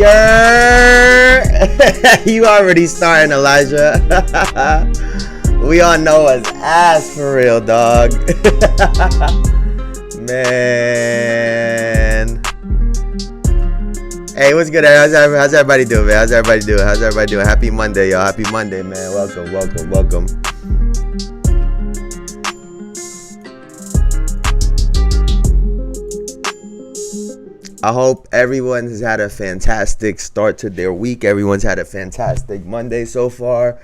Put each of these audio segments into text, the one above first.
Yeah, you already starting, Elijah. We on Noah's ass for real, dog. Man. Hey, what's good? How's everybody doing, man? How's everybody doing? Happy Monday, y'all. Happy Monday, man. Welcome. I hope everyone has had a fantastic start to their week. Everyone's had a fantastic Monday so far.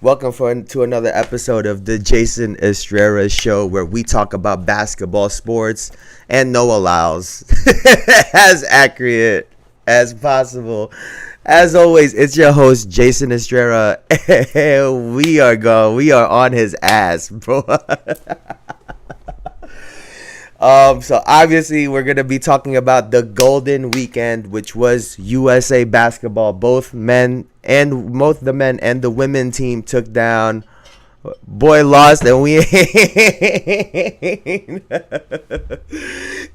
Welcome to another episode of the Jayson Estrera Show, where we talk about basketball, sports, and Noah Lyles as accurate as possible. As always, it's your host, Jayson Estrera. We are on his ass, bro. So obviously we're gonna be talking about the Golden Weekend, which was USA basketball. Both the men and the women team took down. Boy lost, and we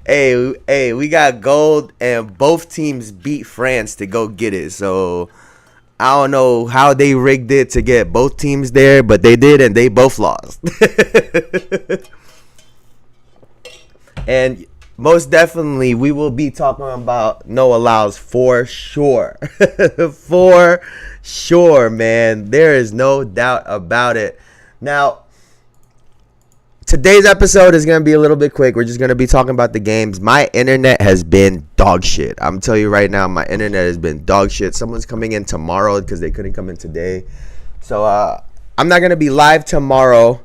hey, we got gold, and both teams beat France to go get it. So I don't know how they rigged it to get both teams there, but they did, and they both lost. And most definitely, we will be talking about Noah Lyles for sure. For sure, man. There is no doubt about it. Now, today's episode is going to be a little bit quick. We're just going to be talking about the games. My internet has been dog shit. I'm telling you right now, my internet has been dog shit. Someone's coming in tomorrow because they couldn't come in today. So, I'm not going to be live tomorrow.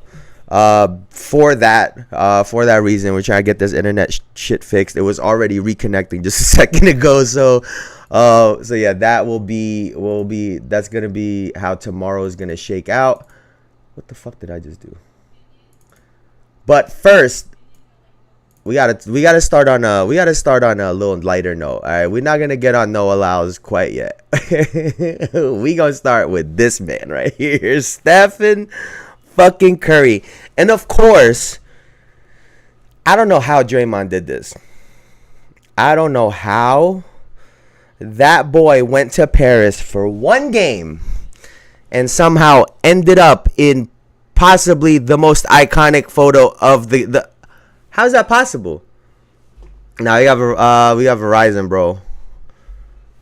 For that reason, we're trying to get this internet shit fixed. It was already reconnecting just a second ago, so yeah, that's gonna be how tomorrow is gonna shake out. What the fuck did I just do? But first, we gotta start on a little lighter note. All right, we're not gonna get on Noah Lyles quite yet. We gonna start with this man right here, Stephen fucking Curry. And of course, I don't know how Draymond did this. I don't know how that boy went to Paris for one game and somehow ended up in possibly the most iconic photo of the how's that possible? Now we have Verizon, bro.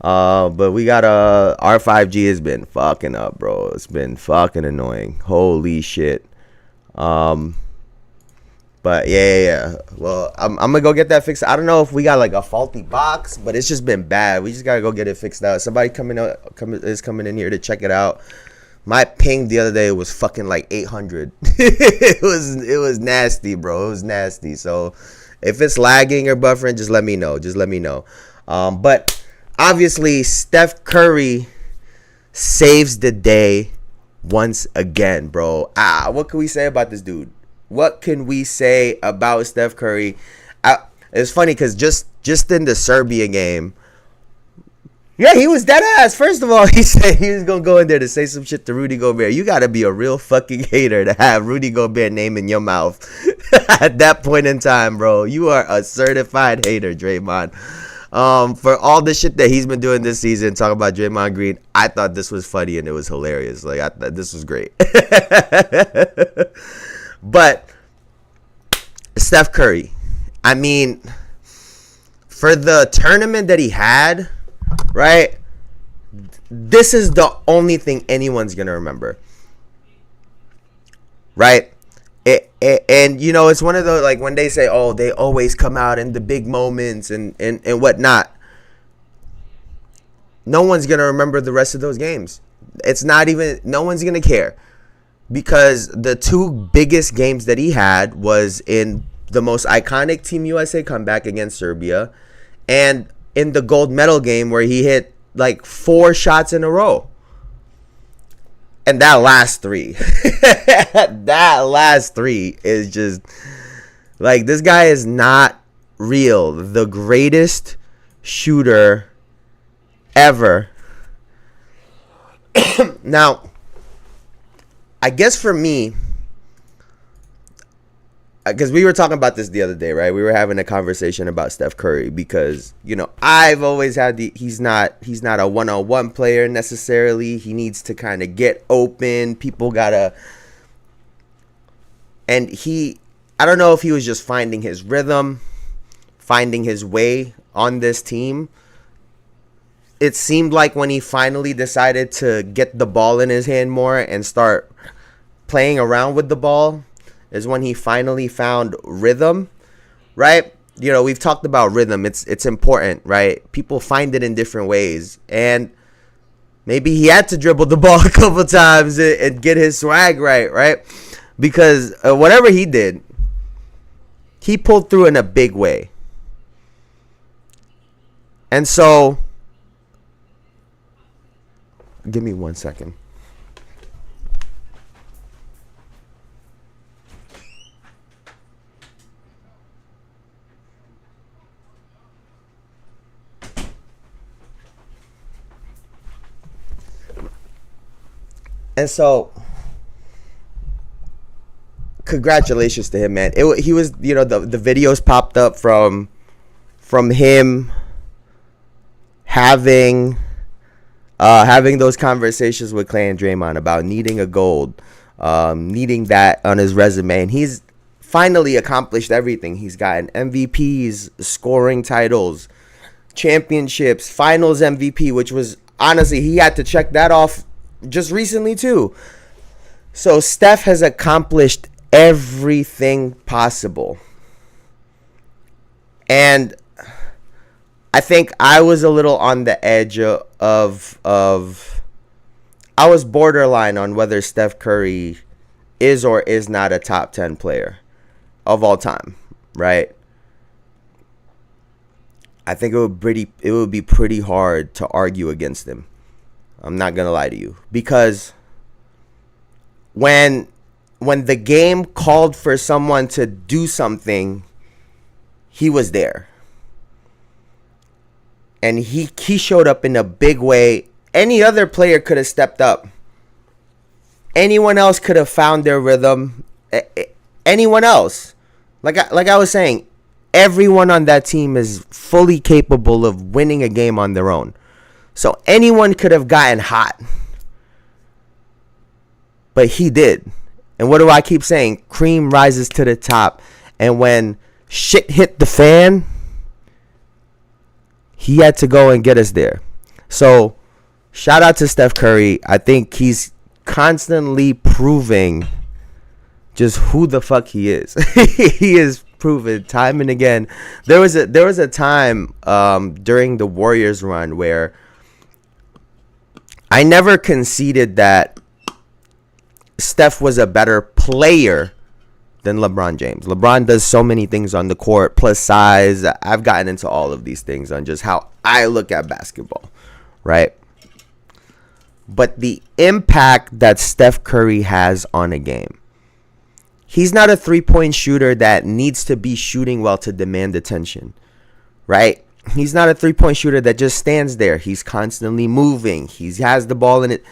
But we got our 5G has been fucking up, bro. It's been fucking annoying. Holy shit. But yeah. Well, I'm gonna go get that fixed. I don't know if we got like a faulty box, but it's just been bad. We just gotta go get it fixed out. Somebody is coming in here to check it out. My ping the other day was fucking like 800. It was nasty, bro. It was nasty. So if it's lagging or buffering, just let me know. But obviously, Steph Curry saves the day once again, bro. What can we say about this dude? What can we say about Steph Curry? It's funny because just in the Serbia game, yeah, he was dead ass. First of all, he said he was going to go in there to say some shit to Rudy Gobert. You got to be a real fucking hater to have Rudy Gobert name in your mouth at that point in time, bro. You are a certified hater, Draymond. For all the shit that he's been doing this season, talking about Draymond Green, I thought this was funny and it was hilarious. Like, I thought this was great. But Steph Curry, I mean, for the tournament that he had, right, this is the only thing anyone's going to remember. Right? And you know, it's one of those, like, when they say, oh, they always come out in the big moments and whatnot, no one's gonna remember the rest of those games. No one's gonna care, because the two biggest games that he had was in the most iconic Team USA comeback against Serbia, and in the gold medal game where he hit like 4 shots in a row. And that last three is just like, this guy is not real. The greatest shooter ever. Now, I guess for me, because we were talking about this the other day, right? We were having a conversation about Steph Curry because, I've always had he's not a one-on-one player necessarily. He needs to kind of get open. People gotta, and I don't know if he was just finding his rhythm, finding his way on this team. It seemed like when he finally decided to get the ball in his hand more and start playing around with the ball is when he finally found rhythm, right? We've talked about rhythm. It's important, right? People find it in different ways. And maybe he had to dribble the ball a couple times and get his swag right? Because whatever he did, he pulled through in a big way. And so, give me 1 second. And so, congratulations to him, man. He was, the videos popped up from him having those conversations with Clay and Draymond about needing a gold, needing that on his resume. And he's finally accomplished everything. He's gotten MVPs, scoring titles, championships, finals MVP, which was, honestly, he had to check that off just recently too. So Steph has accomplished everything possible. And I think I was a little on the edge of I was borderline on whether Steph Curry is or is not a top 10 player of all time, right? I think it would be pretty hard to argue against him. I'm not going to lie to you, because when the game called for someone to do something, he was there. And he showed up in a big way. Any other player could have stepped up. Anyone else could have found their rhythm. Anyone else. Like I was saying, everyone on that team is fully capable of winning a game on their own. So anyone could have gotten hot. But he did. And what do I keep saying? Cream rises to the top. And when shit hit the fan, he had to go and get us there. So shout out to Steph Curry. I think he's constantly proving just who the fuck he is. He is proven time and again. There was a time during the Warriors run where I never conceded that Steph was a better player than LeBron James. LeBron does so many things on the court, plus size. I've gotten into all of these things on just how I look at basketball, right? But the impact that Steph Curry has on a game. He's not a three-point shooter that needs to be shooting well to demand attention, right? He's not a three-point shooter that just stands there. He's constantly moving. He has the ball in it.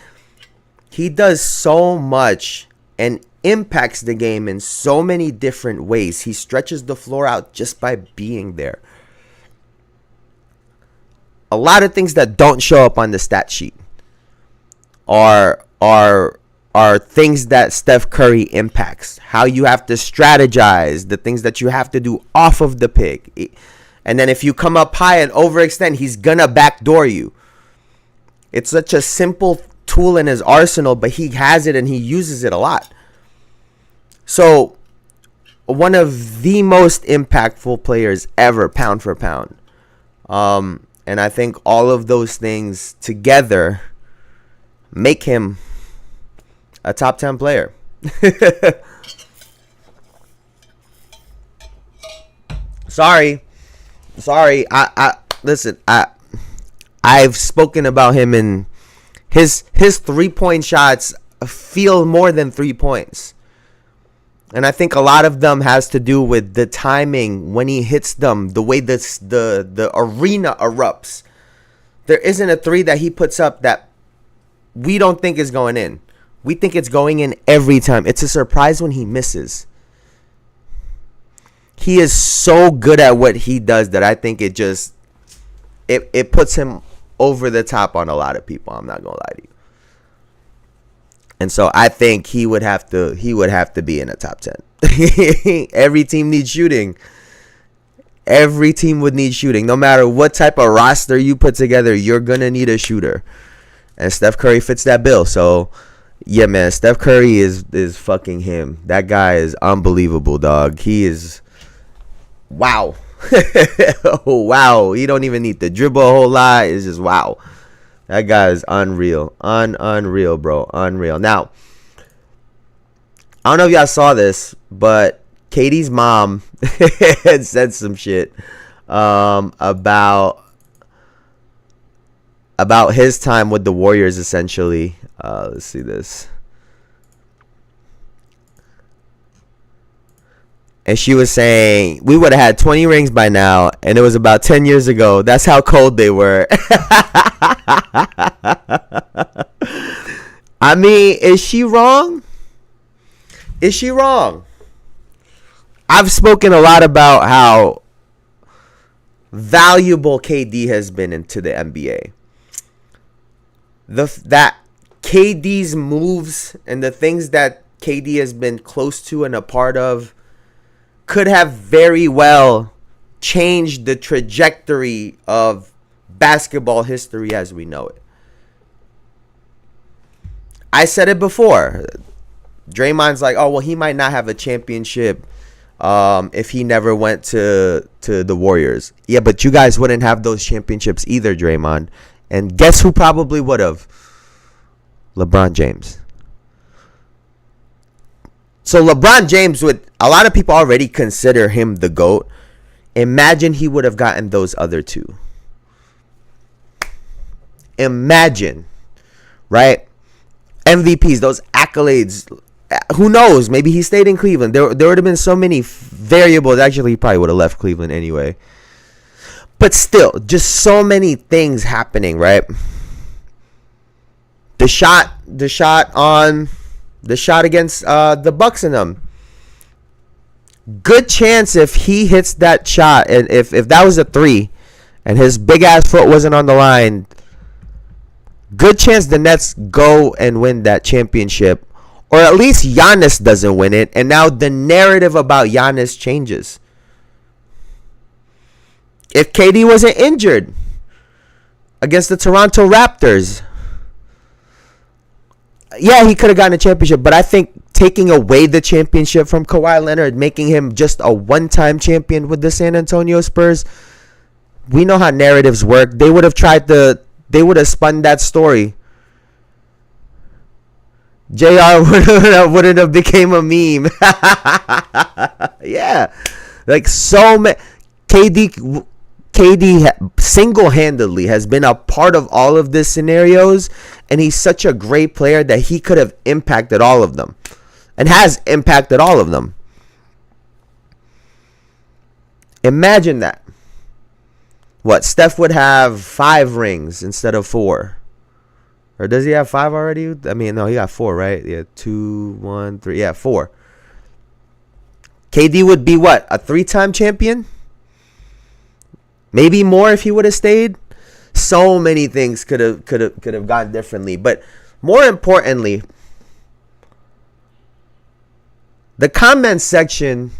He does so much and impacts the game in so many different ways. He stretches the floor out just by being there. A lot of things that don't show up on the stat sheet are things that Steph Curry impacts. How you have to strategize, the things that you have to do off of the pick. And then if you come up high and overextend, he's gonna backdoor you. It's such a simple tool in his arsenal, but he has it and he uses it a lot. So, one of the most impactful players ever, pound for pound. And I think all of those things together make him a top 10 player. Sorry. I listen. I've spoken about him, and his 3-point shots feel more than 3 points. And I think a lot of them has to do with the timing when he hits them, the way the arena erupts. There isn't a three that he puts up that we don't think is going in. We think it's going in every time. It's a surprise when he misses. he is so good at what he does that I think it puts him over the top on a lot of people. I'm not gonna lie to you. And so I think he would have to be in the top 10. Every team needs shooting. Every team would need shooting. No matter what type of roster you put together, you're gonna need a shooter. And Steph Curry fits that bill. So yeah, man, Steph Curry is fucking him. That guy is unbelievable, dog. He is wow. Wow. He don't even need to dribble a whole lot. It's just wow. That guy is unreal. Unreal, bro. Unreal. Now, I don't know if y'all saw this, but Katie's mom had said some shit about his time with the Warriors, essentially. Let's see this. And she was saying, we would have had 20 rings by now, and it was about 10 years ago. That's how cold they were. I mean, is she wrong? Is she wrong? I've spoken a lot about how valuable KD has been into the NBA. That KD's moves and the things that KD has been close to and a part of could have very well changed the trajectory of basketball history as we know it. I said it before. Draymond's like, oh, well, he might not have a championship if he never went to the Warriors. Yeah, but you guys wouldn't have those championships either, Draymond. And guess who probably would have? LeBron James. So LeBron James would, a lot of people already consider him the GOAT. Imagine he would have gotten those other two. Imagine, right? MVPs, those accolades. Who knows? Maybe he stayed in Cleveland. There would have been so many variables. Actually, he probably would have left Cleveland anyway. But still, just so many things happening, right? The shot against the Bucks and them. Good chance if he hits that shot, and if that was a three, and his big ass foot wasn't on the line, good chance the Nets go and win that championship, or at least Giannis doesn't win it, and now the narrative about Giannis changes. If KD wasn't injured against the Toronto Raptors, yeah, he could have gotten a championship, but I think taking away the championship from Kawhi Leonard, making him just a one-time champion with the San Antonio Spurs, we know how narratives work. They would have spun that story. JR wouldn't have became a meme. Yeah. Like so many. KD single-handedly has been a part of all of these scenarios, and he's such a great player that he could have impacted all of them and has impacted all of them. Imagine that. What, Steph would have 5 rings instead of 4. Or does he have 5 already? I mean, no, he got 4, right? Yeah, 2, 1, 3. Yeah, 4. KD would be what? A 3-time champion? Maybe more if he would have stayed. So many things could have gone differently. But more importantly, the comment section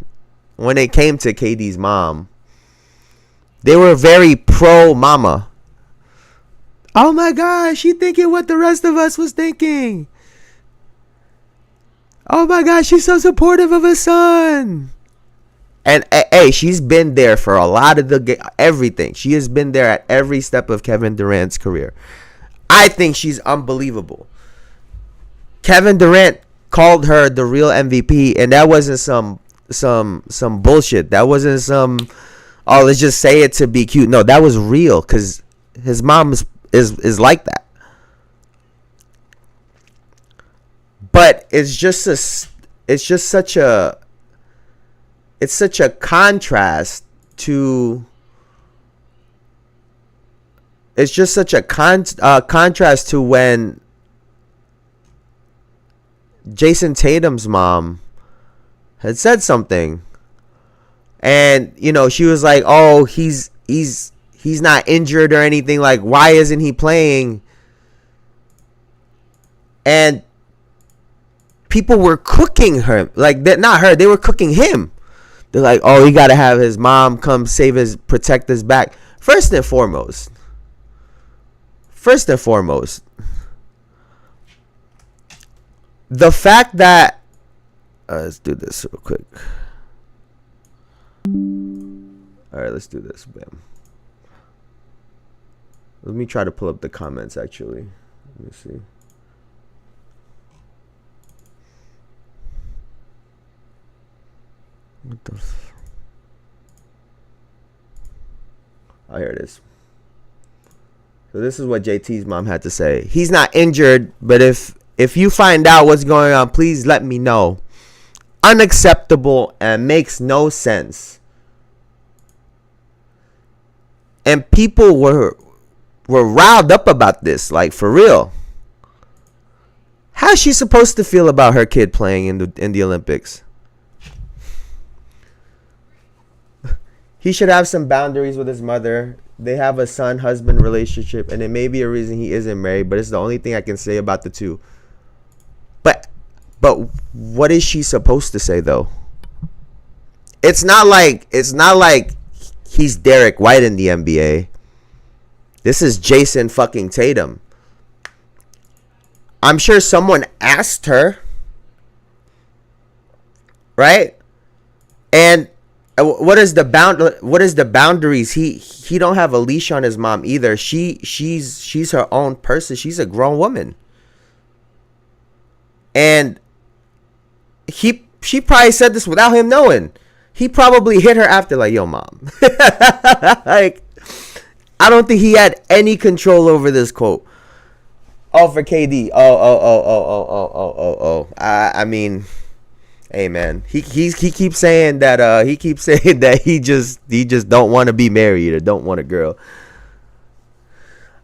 when it came to KD's mom, they were very pro mama. Oh my gosh, she thinking what the rest of us was thinking. Oh my gosh, she's so supportive of her son. And hey, she's been there for a lot of everything. She has been there at every step of Kevin Durant's career. I think she's unbelievable. Kevin Durant called her the real MVP, and that wasn't some bullshit. That wasn't some, oh, let's just say it to be cute. No, that was real, because his mom is like that. But it's such a contrast to. It's just such a contrast to when Jason Tatum's mom had said something, And, you know, she was like, oh, he's not injured or anything. Like, why isn't he playing? And people were cooking her. Like, not her. They were cooking him. They're like, oh, he got to have his mom come protect his back. First and foremost, the fact that, let's do this real quick. All right, let's do this. Bam. Let me try to pull up the comments, actually. Let me see. What the oh, here it is. So this is what JT's mom had to say. He's not injured, but if you find out what's going on, please let me know. Unacceptable and makes no sense. And people were riled up about this, like, for real. How's she supposed to feel about her kid playing in the Olympics? He should have some boundaries with his mother. They have a son-husband relationship, and it may be a reason he isn't married, but it's the only thing I can say about the two. But what is she supposed to say, though? It's not like he's Derek White in the NBA. This is Jayson fucking Tatum. I'm sure someone asked her, right? And what is the boundaries? He don't have a leash on his mom either. She's her own person. She's a grown woman. And she probably said this without him knowing. He probably hit her after, like, yo, mom. Like, I don't think he had any control over this quote. Oh, for KD. Oh. I mean, hey, man. He keeps saying that he just don't want to be married or don't want a girl.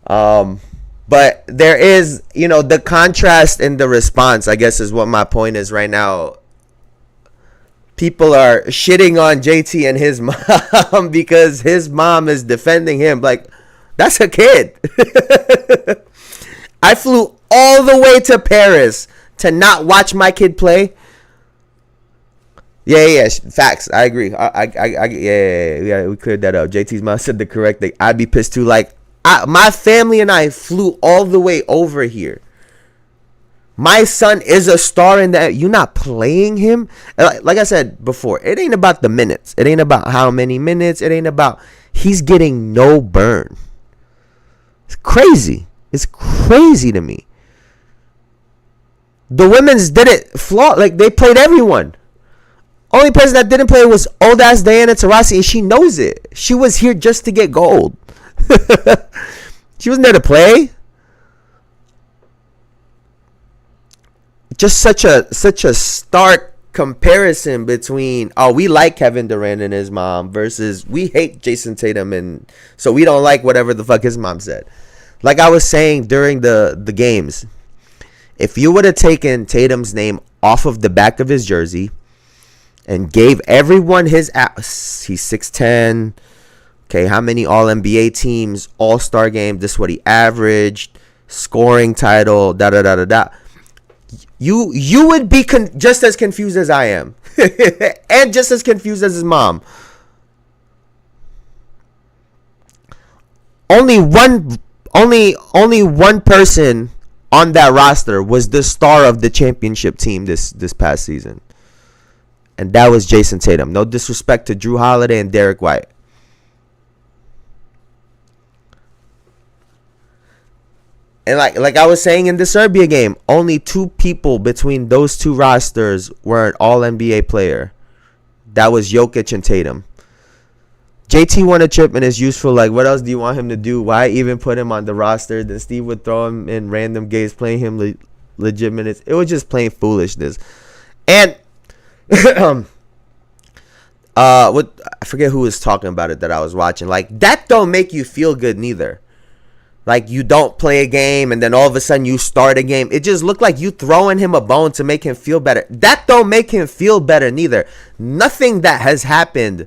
But there is, you know, the contrast in the response, I guess, is what my point is right now. People are shitting on JT and his mom because his mom is defending him. Like, that's a kid. I flew all the way to Paris to not watch my kid play. Yeah, facts. I agree. Yeah, we cleared that up. JT's mom said the correct thing. I'd be pissed too. Like, my family and I flew all the way over here. My son is a star in that. You're not playing him. Like I said before, it ain't about the minutes. It ain't about how many minutes. It ain't about. He's getting no burn. It's crazy. It's crazy to me. The women's did it flaw. Like, they played everyone. Only person that didn't play was old ass Diana Taurasi, and she knows it. She was here just to get gold. She wasn't there to play. Just such a stark comparison between, oh, we like Kevin Durant and his mom versus we hate Jayson Tatum, and so we don't like whatever the fuck his mom said. Like I was saying during the games, if you would have taken Tatum's name off of the back of his jersey and gave everyone his he's 6'10", okay, how many All-NBA teams, All-Star game, this is what he averaged, scoring title, da-da-da-da-da. You would be just as confused as I am. And just as confused as his mom. Only one person on that roster was the star of the championship team this past season. And that was Jayson Tatum. No disrespect to Drew Holiday and Derek White. And like I was saying in the Serbia game, only two people between those two rosters were an All-NBA player. That was Jokic and Tatum. JT won a chip and is useful. Like, what else do you want him to do? Why even put him on the roster? Then Steve would throw him in random games, playing him legit minutes. It was just plain foolishness. And I forget who was talking about it that I was watching. Like, that don't make you feel good neither. Like, you don't play a game and then all of a sudden you start a game. It just looked like you throwing him a bone to make him feel better. That don't make him feel better neither. Nothing that has happened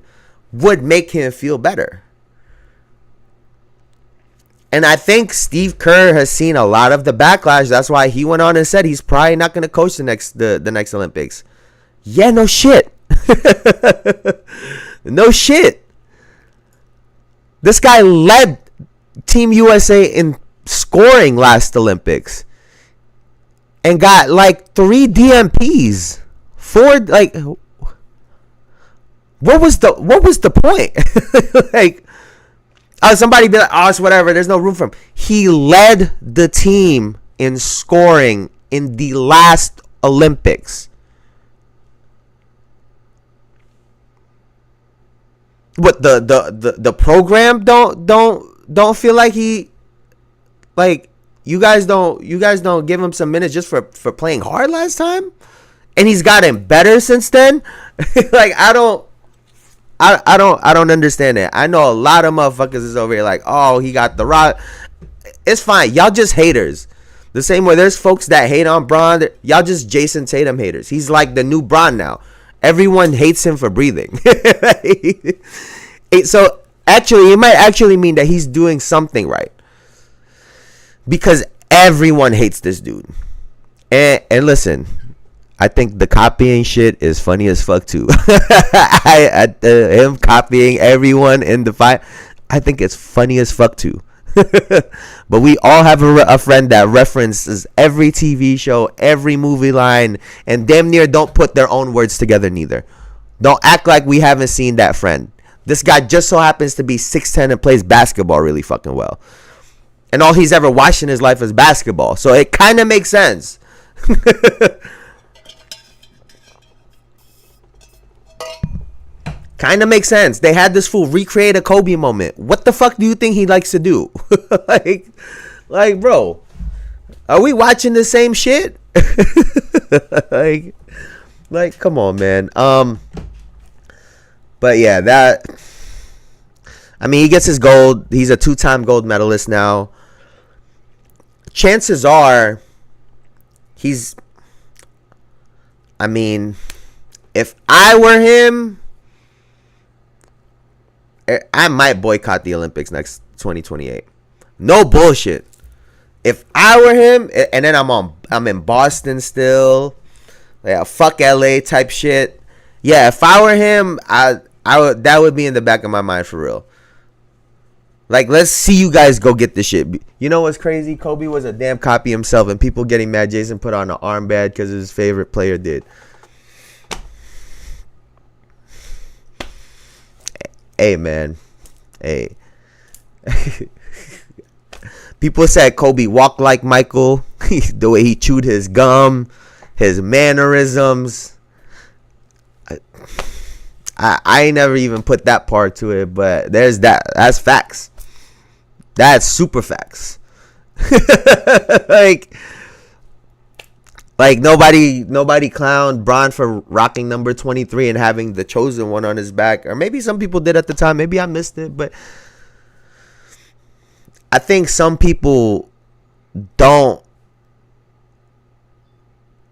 would make him feel better. And I think Steve Kerr has seen a lot of the backlash. That's why he went on and said he's probably not going to coach the next Olympics. Yeah, no shit. No shit. This guy led Team USA in scoring last Olympics and got like 3 DMPs. 4, like, what was the point? Like, somebody be like, oh, it's whatever, there's no room for him. He led the team in scoring in the last Olympics. What, the program don't feel like he, like, you guys don't give him some minutes just for playing hard last time? And he's gotten better since then? Like, I don't understand it. I know a lot of motherfuckers is over here like, oh, he got the rock. It's fine. Y'all just haters. The same way there's folks that hate on Bron. Y'all just Jason Tatum haters. He's like the new Bron now. Everyone hates him for breathing. So actually, it might actually mean that he's doing something right. Because everyone hates this dude. And listen, I think the copying shit is funny as fuck too. Him copying everyone in the fight, I think it's funny as fuck too. But we all have a friend that references every TV show, every movie line, and damn near don't put their own words together neither. Don't act like we haven't seen that friend. This guy just so happens to be 6'10" and plays basketball really fucking well. And all he's ever watched in his life is basketball. So it kind of makes sense. Kind of makes sense. They had this fool recreate a Kobe moment. What the fuck do you think he likes to do? like, bro, are we watching the same shit? like, come on, man. But yeah, that. I mean, he gets his gold. He's a 2-time gold medalist now. Chances are, he's. I mean, if I were him, I might boycott the Olympics next 2028. No bullshit. If I were him, and then I'm in Boston still, yeah, fuck LA type shit. Yeah, if I were him, I would, that would be in the back of my mind for real. Like, let's see you guys go get this shit. You know what's crazy? Kobe was a damn copy himself, and people getting mad Jason put on an armband because his favorite player did. Hey, man. Hey. People said Kobe walked like Michael. The way he chewed his gum, his mannerisms. I ain't never even put that part to it, but there's that. That's facts. That's super facts. like nobody clowned Bron for rocking number 23 and having the chosen one on his back. Or maybe some people did at the time. Maybe I missed it, but I think some people don't.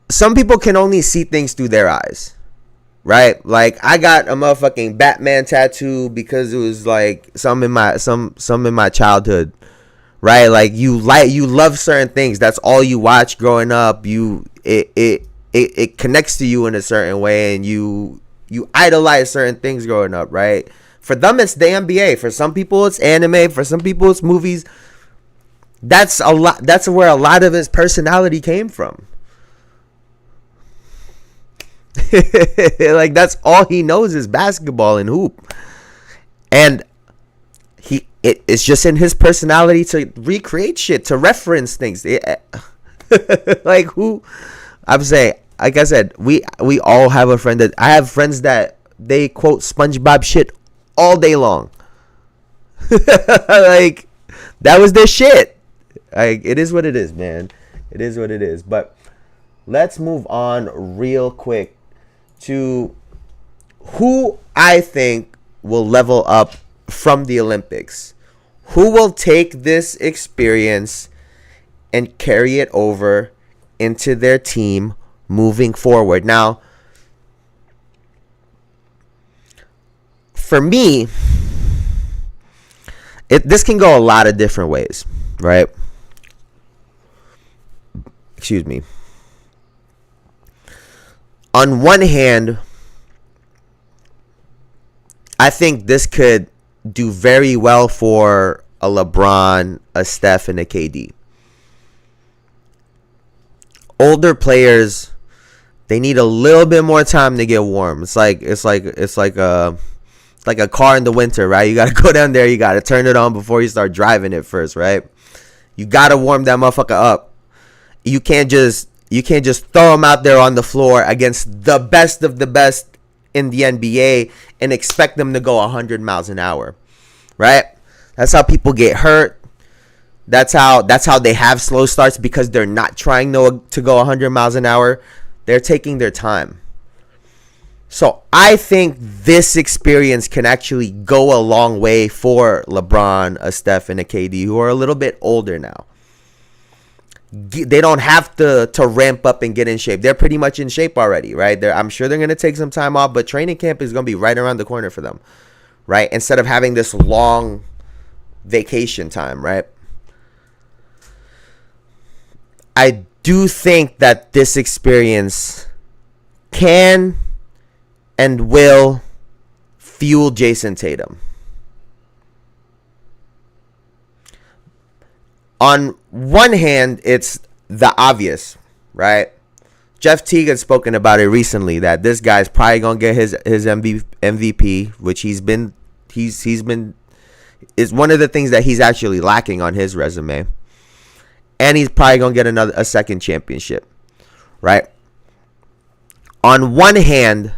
Some people can only see things through their eyes. Right? Like, I got a motherfucking Batman tattoo because it was like some in my childhood. Right? Like, you love certain things. That's all you watch growing up. It connects to you in a certain way, and you idolize certain things growing up, right? For them it's the NBA. For some people it's anime. For some people it's movies. That's where a lot of his personality came from. Like, that's all he knows is basketball and hoop. And it's just in his personality to recreate shit, to reference things. Like, who? I'm saying, like I said, we all have a friend that, I have friends that they quote SpongeBob shit all day long. Like, that was their shit. Like, it is what it is, man. It is what it is. But let's move on real quick to who I think will level up from the Olympics. Who will take this experience and carry it over into their team moving forward. Now, for me, this can go a lot of different ways, right? Excuse me. On one hand, I think this could do very well for a LeBron, a Steph, and a KD. Older players, they need a little bit more time to get warm. It's like a car in the winter, right? You gotta go down there, you gotta turn it on before you start driving it first, right? You gotta warm that motherfucker up. You can't just throw them out there on the floor against the best of the best in the NBA and expect them to go 100 miles an hour, right? That's how people get hurt. That's how they have slow starts, because they're not trying to go 100 miles an hour. They're taking their time. So I think this experience can actually go a long way for LeBron, a Steph, and a KD who are a little bit older now. They don't have to ramp up and get in shape. They're pretty much in shape already, right? I'm sure they're going to take some time off, but training camp is going to be right around the corner for them, right? Instead of having this long vacation time, right? I do think that this experience can and will fuel Jayson Tatum. On one hand, it's the obvious, right? Jeff Teague had spoken about it recently, that this guy's probably gonna get his MVP, which is one of the things that he's actually lacking on his resume, and he's probably gonna get a second championship, right? On one hand,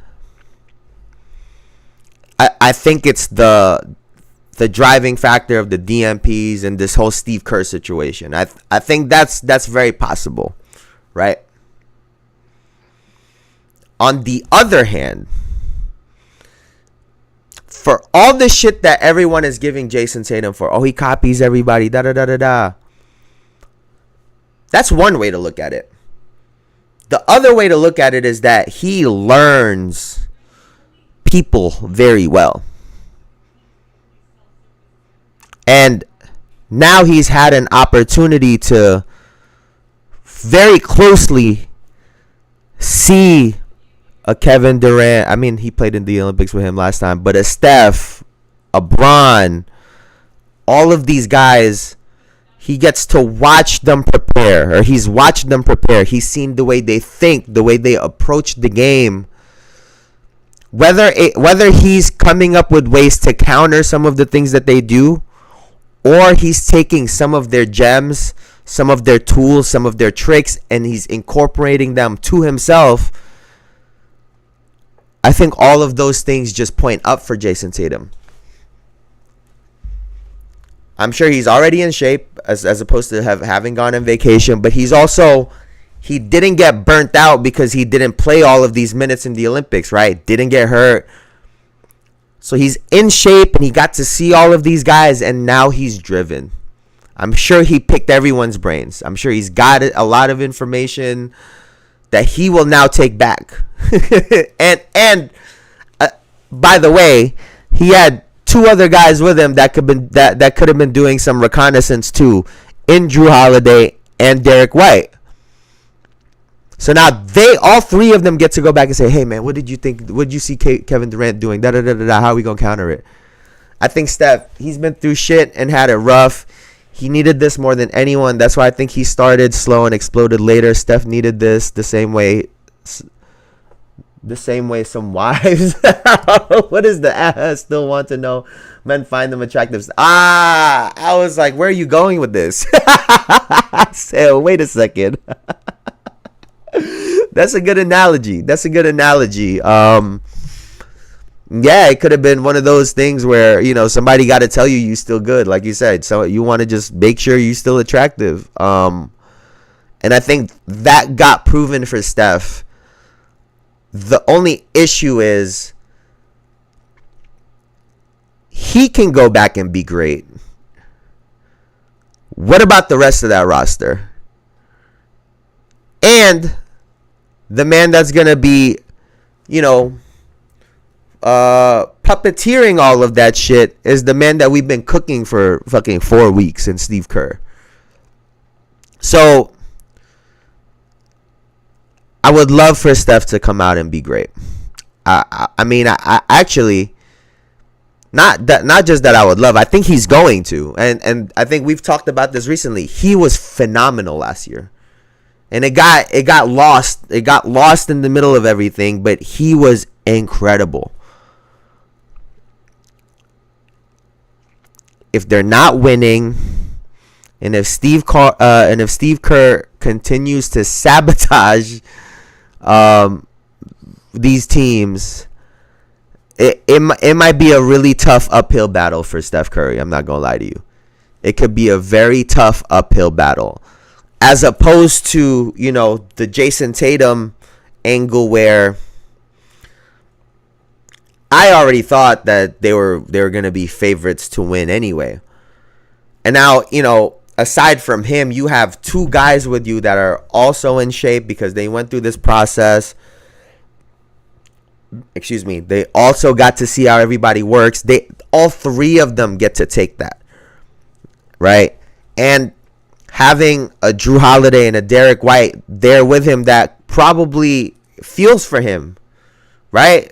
I think it's the driving factor of the DMPs and this whole Steve Kerr situation. I think that's very possible, right? On the other hand, for all the shit that everyone is giving Jayson Tatum for, he copies everybody, da-da-da-da-da. That's one way to look at it. The other way to look at it is that he learns people very well. And now he's had an opportunity to very closely see a Kevin Durant. I mean, he played in the Olympics with him last time. But a Steph, a Bron, all of these guys, he gets to watch them prepare. Or he's watched them prepare. He's seen the way they think, the way they approach the game. Whether he's coming up with ways to counter some of the things that they do, or he's taking some of their gems, some of their tools, some of their tricks, and he's incorporating them to himself. I think all of those things just point up for Jayson Tatum. I'm sure he's already in shape as opposed to having gone on vacation, but he didn't get burnt out because he didn't play all of these minutes in the Olympics, right? Didn't get hurt. So he's in shape and he got to see all of these guys, and now he's driven. I'm sure he picked everyone's brains. I'm sure he's got a lot of information that he will now take back. and by the way, he had two other guys with him that could have been doing some reconnaissance too, in Drew Holiday and Derek White. So now all three of them get to go back and say, hey, man, what did you think? What did you see Kevin Durant doing? Da-da-da-da-da. How are we going to counter it? I think Steph, he's been through shit and had it rough. He needed this more than anyone. That's why I think he started slow and exploded later. Steph needed this the same way some wives. What is the I still want to know? Men find them attractive. I was like, where are you going with this? I said, wait a second. That's a good analogy. Yeah, it could have been one of those things where, somebody got to tell you still good, like you said. So you want to just make sure you're still attractive. And I think that got proven for Steph. The only issue is he can go back and be great. What about the rest of that roster? And the man that's going to be, puppeteering all of that shit is the man that we've been cooking for fucking 4 weeks in Steve Kerr. So I would love for Steph to come out and be great. I mean, I actually, not just that I would love, I think he's going to. And I think we've talked about this recently. He was phenomenal last year. And it got lost. It got lost in the middle of everything, but he was incredible. If they're not winning, and if Steve Kerr continues to sabotage these teams, it might be a really tough uphill battle for Steph Curry. I'm not gonna lie to you. It could be a very tough uphill battle, as opposed to, you know, the Jayson Tatum angle where I already thought that they were going to be favorites to win anyway. And now, you know, aside from him, you have two guys with you that are also in shape because they went through this process. Excuse me. They also got to see how everybody works. All three of them get to take that. Right? And having a Drew Holiday and a Derek White there with him that probably feels for him. Right?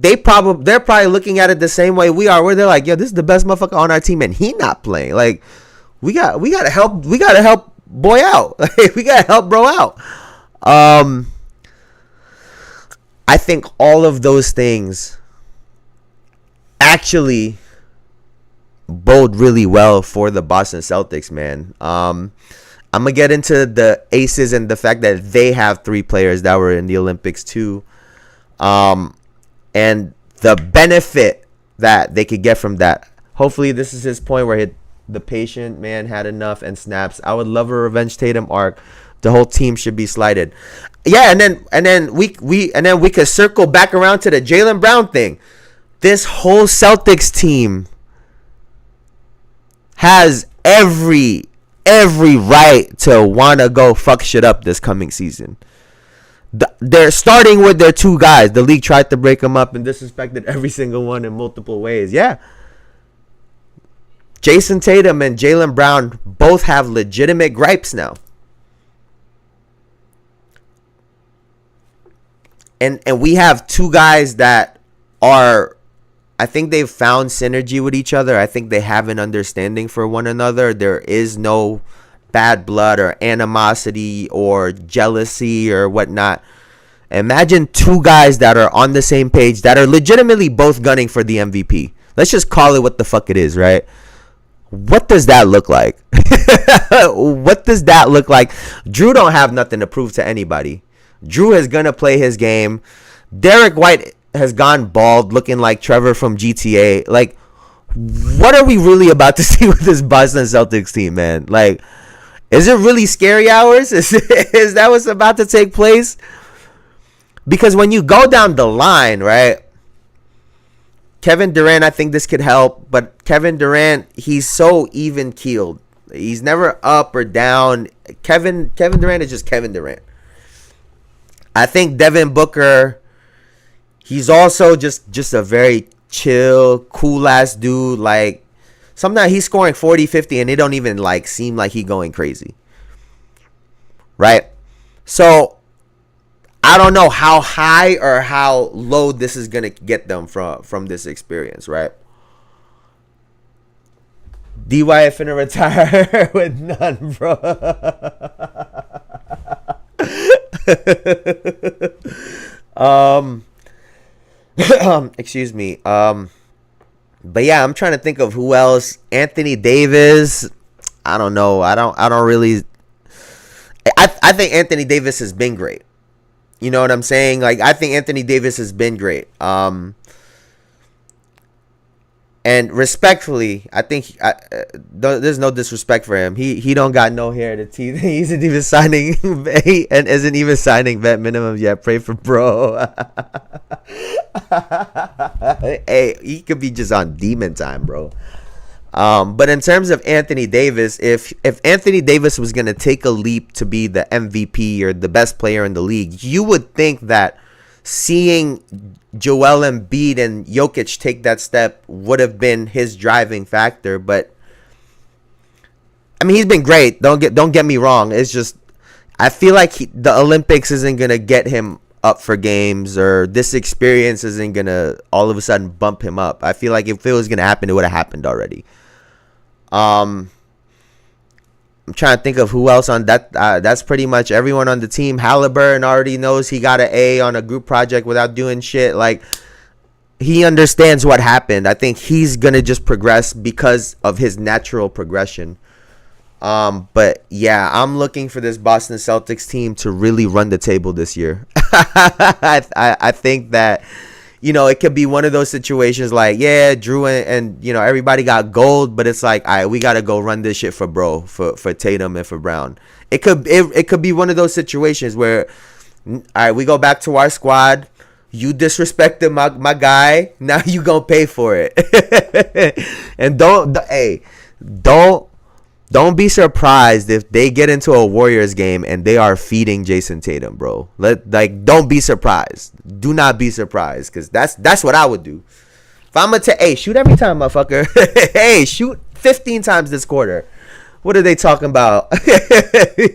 They're probably looking at it the same way we are, where they're like, yo, this is the best motherfucker on our team and he not playing. Like, we gotta help boy out. We gotta help bro out. I think all of those things actually bode really well for the Boston Celtics, man. I'm gonna get into the aces and the fact that they have 3 players that were in the Olympics too. And the benefit that they could get from that. Hopefully this is his point where the patient man had enough and snaps. I would love a Revenge Tatum arc. The whole team should be slighted. Yeah, and then we could circle back around to the Jaylen Brown thing. This whole Celtics team has every right to want to go fuck shit up this coming season. They're starting with their 2 guys. The league tried to break them up and disrespected every single one in multiple ways. Yeah. Jayson Tatum and Jaylen Brown both have legitimate gripes now. And we have 2 guys that are, I think they've found synergy with each other. I think they have an understanding for one another. There is no bad blood or animosity or jealousy or whatnot. Imagine 2 guys that are on the same page, that are legitimately both gunning for the MVP. Let's just call it what the fuck it is, right? What does that look like? What does that look like? Drew don't have nothing to prove to anybody. Drew is gonna play his game. Derek White has gone bald, looking like Trevor from GTA. Like, what are we really about to see with this Boston Celtics team, man? Like, is it really scary hours? Is that what's about to take place? Because when you go down the line, right? Kevin Durant, I think this could help. But Kevin Durant, he's so even-keeled. He's never up or down. Kevin Durant is just Kevin Durant. I think Devin Booker, he's also just a very chill, cool-ass dude. Like, sometimes he's scoring 40, 50, and it don't even, like, seem like he going crazy. Right? So, I don't know how high or how low this is going to get them from this experience, right? DY finna retire with none, bro. Excuse me. But yeah, I'm trying to think of who else. Anthony Davis. I don't know. I don't really. I think Anthony Davis has been great. You know what I'm saying? Like, I think Anthony Davis has been great. And respectfully, I think there's no disrespect for him. He don't got no hair to teeth. He isn't even signing and isn't even signing vet minimum yet. Pray for bro. Hey, he could be just on demon time, bro. But in terms of Anthony Davis, if Anthony Davis was going to take a leap to be the MVP or the best player in the league, you would think that seeing Joel Embiid and Jokic take that step would have been his driving factor. But I mean, he's been great. Don't get me wrong. It's just I feel like the Olympics isn't gonna get him up for games, or this experience isn't gonna all of a sudden bump him up. I feel like if it was gonna happen, it would have happened already. I'm trying to think of who else on that. That's pretty much everyone on the team. Halliburton already knows he got an A on a group project without doing shit. Like, he understands what happened. I think he's gonna just progress because of his natural progression. But yeah, I'm looking for this Boston Celtics team to really run the table this year. I think that, you know, it could be one of those situations like, yeah, Drew and you know, everybody got gold, but it's like, all right, we got to go run this shit for for Tatum and for Brown. It could be one of those situations where, all right, we go back to our squad. You disrespected my guy. Now you gonna pay for it. And don't be surprised if they get into a Warriors game and they are feeding Jayson Tatum, bro. Don't be surprised. Do not be surprised, because that's what I would do. If I'm gonna hey, shoot every time, motherfucker. Hey, shoot 15 times this quarter. What are they talking about?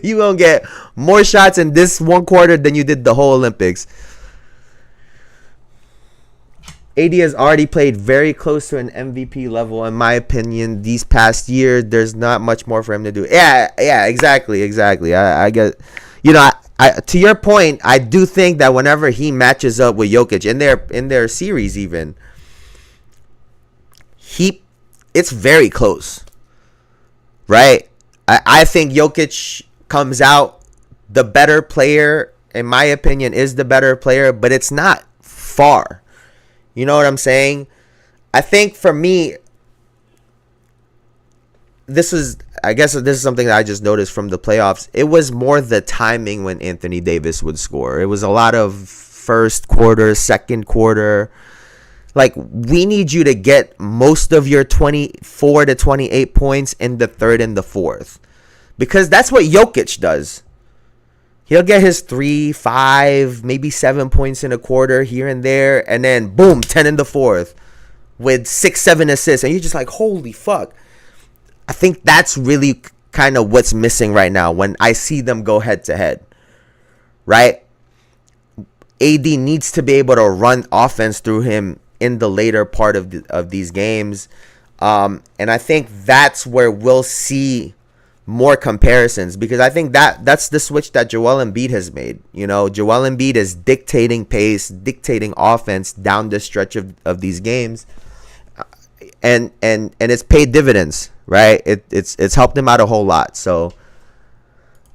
You gonna get more shots in this one quarter than you did the whole Olympics. AD has already played very close to an MVP level, in my opinion, these past years. There's not much more for him to do. Yeah, exactly. I get, you know, I to your point, I do think that whenever he matches up with Jokic in their series, even, it's very close, right? I think Jokic comes out the better player, in my opinion, is the better player, but it's not far. You know what I'm saying? I think for me, I guess this is something that I just noticed from the playoffs. It was more the timing when Anthony Davis would score. It was a lot of first quarter, second quarter. Like, we need you to get most of your 24 to 28 points in the third and the fourth, because that's what Jokic does. He'll get his 3, 5, maybe 7 points in a quarter here and there, and then boom, 10 in the fourth with 6, 7 assists, and you're just like, holy fuck. I think that's really kind of what's missing right now when I see them go head to head, right? AD needs to be able to run offense through him in the later part of these games, and I think that's where we'll see more comparisons, because I think that's the switch that Joel Embiid has made. You know, Joel Embiid is dictating pace, dictating offense down the stretch of these games, and it's paid dividends, right? It's helped him out a whole lot. So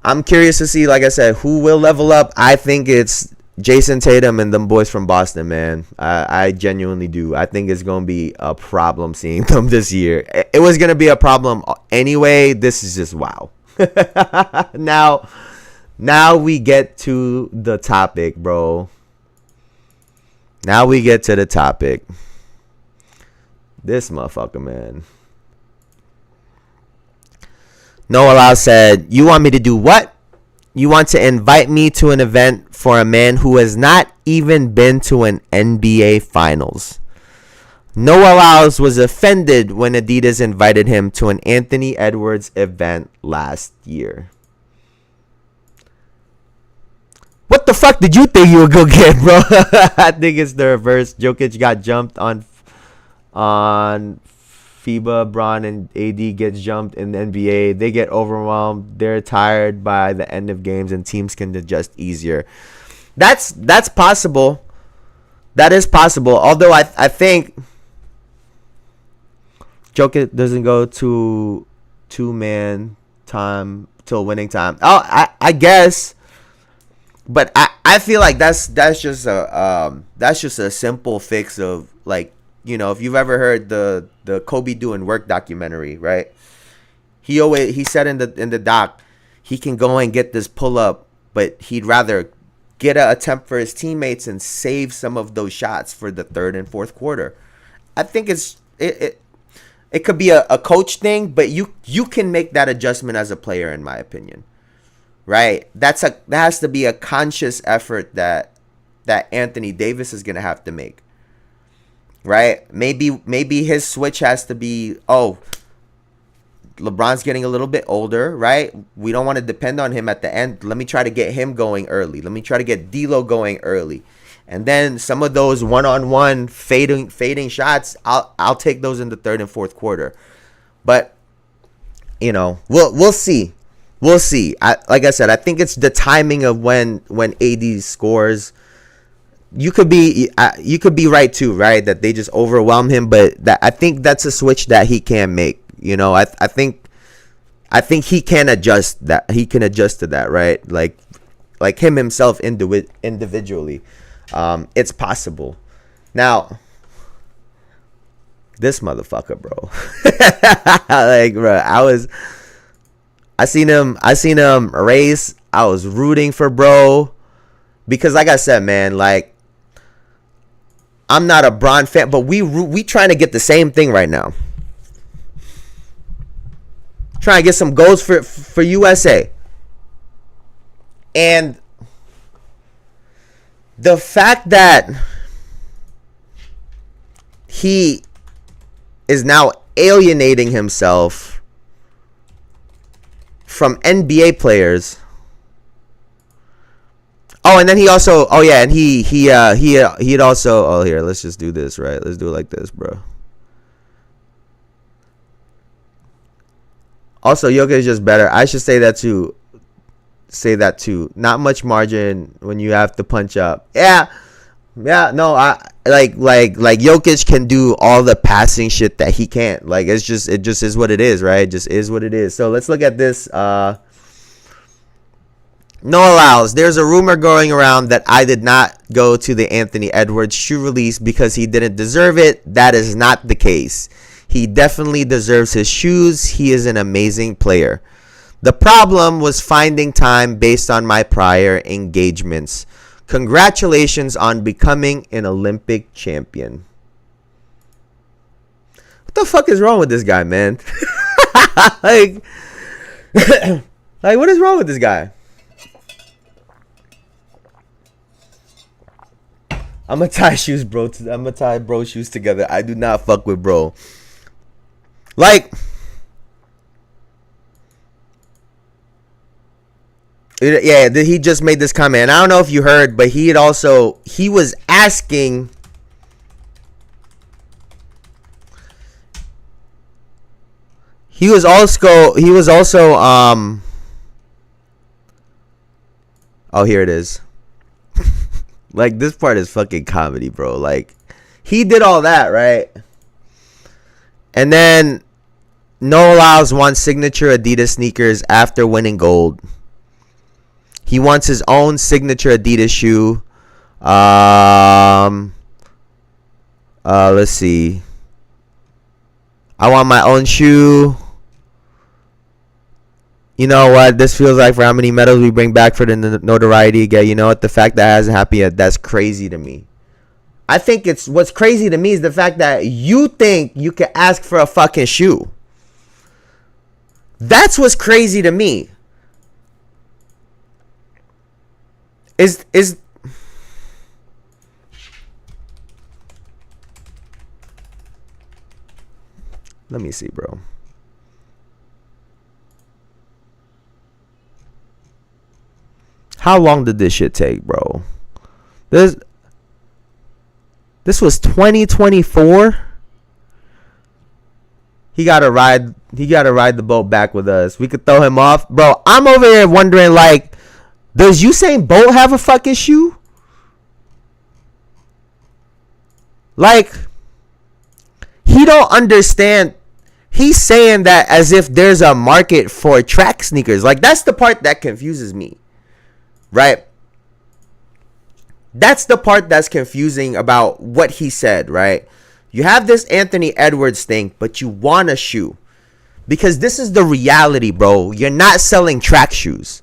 I'm curious to see, like I said, who will level up. I think it's Jayson Tatum and them boys from Boston, man. I genuinely do. I think it's going to be a problem seeing them this year. It was going to be a problem anyway. This is just wow. Now we get to the topic, bro. Now we get to the topic. This motherfucker, man. Noah Lyles said, "You want me to do what? You want to invite me to an event for a man who has not even been to an NBA Finals." Noah Lyles was offended when Adidas invited him to an Anthony Edwards event last year. What the fuck did you think you would go get, bro? I think it's the reverse. Jokic got jumped on FIBA, Bron and AD gets jumped in the NBA. They get overwhelmed. They're tired by the end of games, and teams can adjust easier. That's possible. That is possible. Although I think Jokic doesn't go to two-man time till winning time. Oh, I guess. But I feel like that's just a simple fix of, like, you know, if you've ever heard the Kobe Doing Work documentary, right? He said in the doc, he can go and get this pull up, but he'd rather get an attempt for his teammates and save some of those shots for the third and fourth quarter. I think it could be a coach thing, but you can make that adjustment as a player, in my opinion. Right? That has to be a conscious effort that that Anthony Davis is gonna have to make. Right? Maybe his switch has to be, LeBron's getting a little bit older, right? We don't want to depend on him at the end. Let me try to get him going early. Let me try to get D'Lo going early. And then some of those one-on-one fading shots, I'll take those in the third and fourth quarter. But we'll see. We'll see. Like I said, I think it's the timing of when AD scores. You could be right too, right? That they just overwhelm him, but I think that's a switch that he can make. I think he can adjust that. He can adjust to that, right? Like him himself individually, it's possible. Now, this motherfucker, bro. Bro, I seen him race. I was rooting for bro because, like I said, man, like, I'm not a Bron fan, but we trying to get the same thing right now. Trying to get some goals for USA. And the fact that he is now alienating himself from NBA players. Oh, and then he also, and he'd also, here, let's just do this, right? Let's do it like this, bro. Also, Jokic is just better. I should say that too. Not much margin when you have to punch up. Yeah, no, I like Jokic can do all the passing shit that he can't. Like, it just is what it is, right? It just is what it is. So let's look at this. Noah Lyles. There's a rumor going around that I did not go to the Anthony Edwards shoe release because he didn't deserve it. That is not the case. He definitely deserves his shoes. He is an amazing player. The problem was finding time based on my prior engagements. Congratulations on becoming an Olympic champion. What the fuck is wrong with this guy, man? like, what is wrong with this guy? I'm gonna tie shoes, bro. I'm gonna tie bro shoes together. I do not fuck with bro. Like, yeah, he just made this comment. And I don't know if you heard, but he was asking. He was also oh, here it is. Like, this part is fucking comedy, bro. Like, he did all that, right? And then Noah Lyles wants signature Adidas sneakers after winning gold. He wants his own signature Adidas shoe. Let's see. I want my own shoe. You know what? This feels like for how many medals we bring back for the notoriety again. You know what? The fact that it hasn't happened yet, that's crazy to me. I think what's crazy to me is the fact that you think you can ask for a fucking shoe. That's what's crazy to me. Is let me see, bro. How long did this shit take, bro? This was 2024. He gotta ride the boat back with us. We could throw him off, bro. I'm over here wondering, like, does Usain Bolt have a fucking shoe? Like, he don't understand. He's saying that as if there's a market for track sneakers. Like, that's the part that confuses me. Right? That's the part that's confusing about what he said, right? You have this Anthony Edwards thing, but you want a shoe. Because this is the reality, bro. You're not selling track shoes.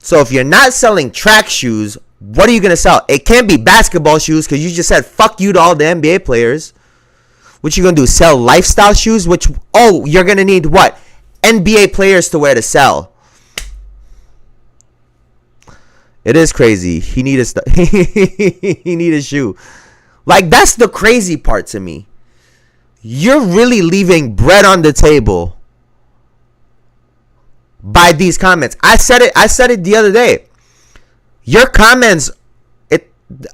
So if you're not selling track shoes, what are you going to sell? It can't be basketball shoes because you just said fuck you to all the NBA players. What you going to do? Sell lifestyle shoes? You're going to need what? NBA players to wear to sell. It is crazy. He need a he need a shoe. Like, that's the crazy part to me. You're really leaving bread on the table by these comments. I said it the other day. Your comments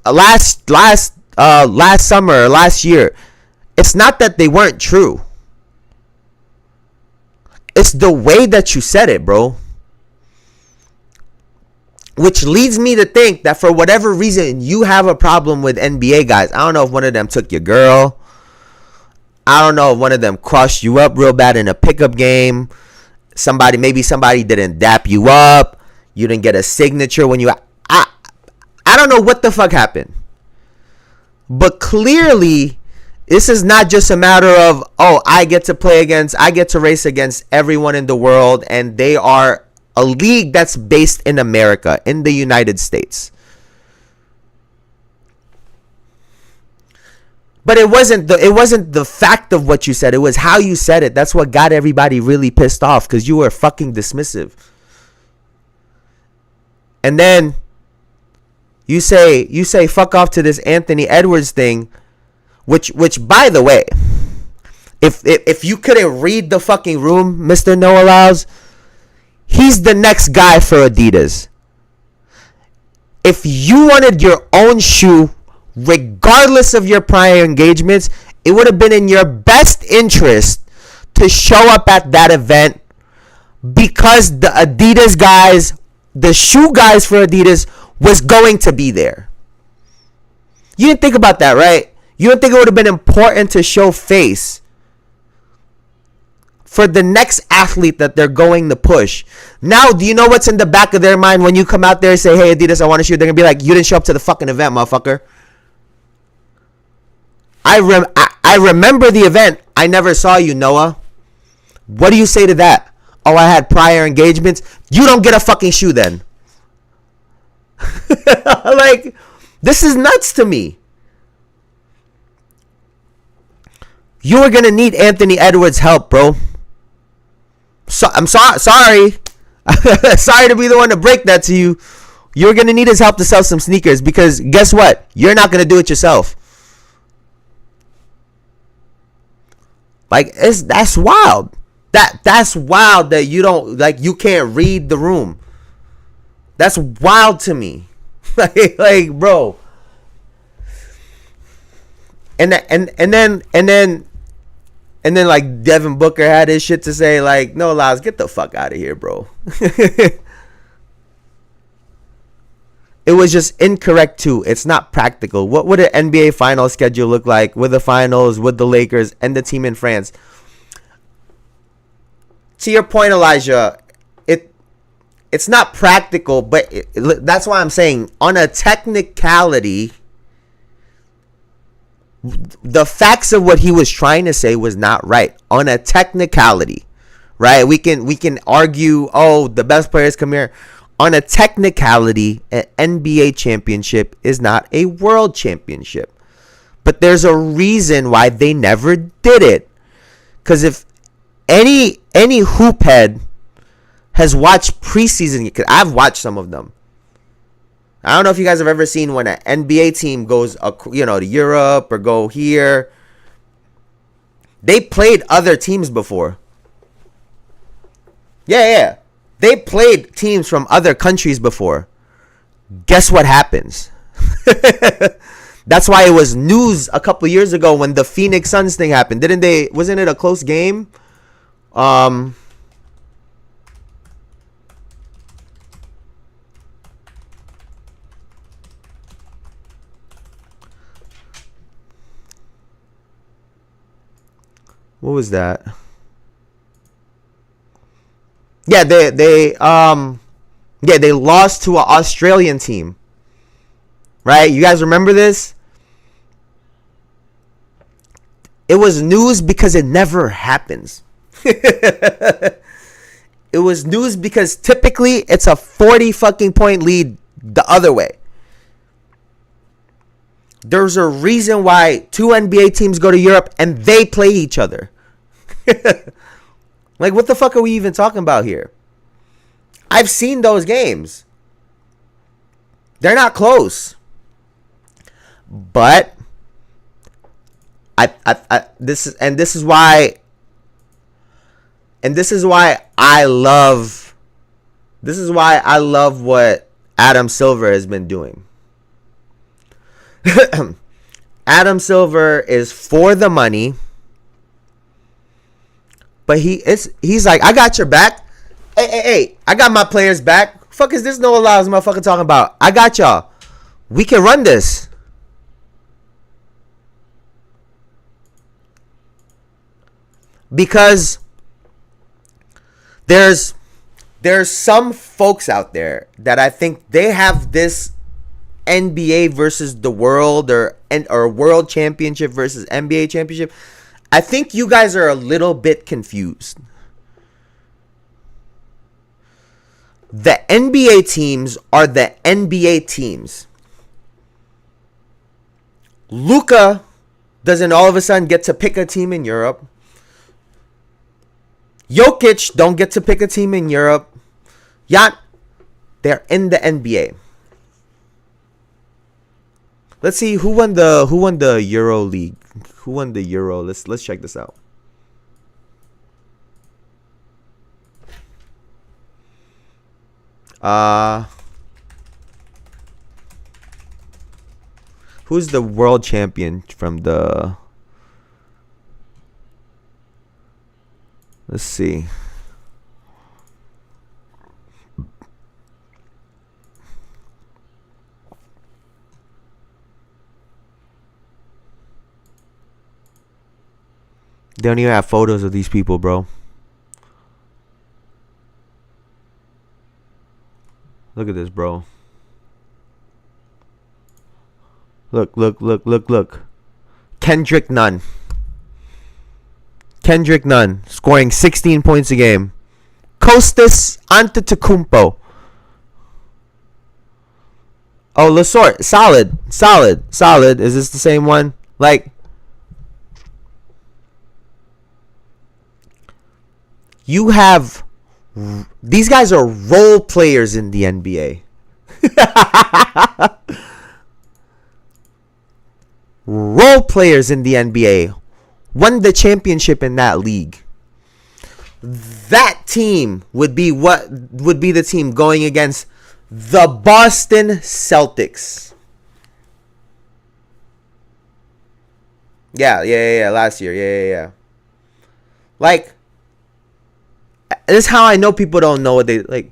last summer, last year, it's not that they weren't true. It's the way that you said it, bro. Which leads me to think that for whatever reason you have a problem with NBA guys. I don't know if one of them took your girl. I don't know if one of them crushed you up real bad in a pickup game. Maybe somebody didn't dap you up. You didn't get a signature when you... I don't know what the fuck happened. But clearly, this is not just a matter of, oh, I get to race against everyone in the world, and they are a league that's based in America, in the United States. But it wasn't the fact of what you said. It was how you said it. That's what got everybody really pissed off, because you were fucking dismissive. And then you say fuck off to this Anthony Edwards thing, which by the way, if you couldn't read the fucking room, Mr. Noah Lyles, he's the next guy for Adidas. If you wanted your own shoe, regardless of your prior engagements, it would have been in your best interest to show up at that event, because the Adidas guys, the shoe guys for Adidas, was going to be there. You didn't think about that, right? You didn't think it would have been important to show face for the next athlete that they're going to push. Now, do you know what's in the back of their mind when you come out there and say, hey, Adidas, I want to shoot? They're going to be like, you didn't show up to the fucking event, motherfucker. I remember the event. I never saw you, Noah. What do you say to that? Oh, I had prior engagements. You don't get a fucking shoe then. Like, this is nuts to me. You are going to need Anthony Edwards' help, bro. I'm sorry. Sorry to be the one to break that to you. You're going to need his help to sell some sneakers, because guess what? You're not going to do it yourself. Like, that's wild. That's wild that you don't, like, you can't read the room. That's wild to me. like bro. And then like Devin Booker had his shit to say, like, no, Lyles, get the fuck out of here, bro. It was just incorrect too. It's not practical. What would an NBA final schedule look like with the finals, with the Lakers and the team in France? To your point, Elijah, it's not practical, but that's why I'm saying, on a technicality, the facts of what he was trying to say was not right. On a technicality, right? We can argue, oh, the best players come here. On a technicality, an NBA championship is not a world championship. But there's a reason why they never did it. Because if any hoop head has watched preseason, because I've watched some of them. I don't know if you guys have ever seen when an NBA team goes, to Europe or go here. They played other teams before. Yeah. They played teams from other countries before. Guess what happens? That's why it was news a couple years ago when the Phoenix Suns thing happened. Wasn't it a close game? What was that? Yeah, they lost to an Australian team. Right? You guys remember this? It was news because it never happens. It was news because typically it's a 40 fucking point lead the other way. There's a reason why two NBA teams go to Europe and they play each other. Like, what the fuck are we even talking about here? I've seen those games. They're not close. But this is why I love what Adam Silver has been doing. Adam Silver is for the money, but he's like, I got your back. Hey, I got my players back. Fuck is this Noah Lyles motherfucker talking about? I got y'all. We can run this. Because there's some folks out there that I think they have this NBA versus the world or world championship versus NBA championship. I think you guys are a little bit confused. The NBA teams are the NBA teams. Luka doesn't all of a sudden get to pick a team in Europe. Jokic don't get to pick a team in Europe. They're in the NBA. Let's see who won the Euro League. Who won the Euro? Let's check this out. Who's the world champion from the? Let's see. They don't even have photos of these people, bro. Look at this, bro. Look. Kendrick Nunn. Scoring 16 points a game. Kostas Antetokounmpo. Oh, Lasort. Solid. Is this the same one? Like, you have... These guys are role players in the NBA. Role players in the NBA. Won the championship in that league. That team would be the team going against the Boston Celtics. Yeah. Last year. Yeah. Like, this is how I know people don't know what they like.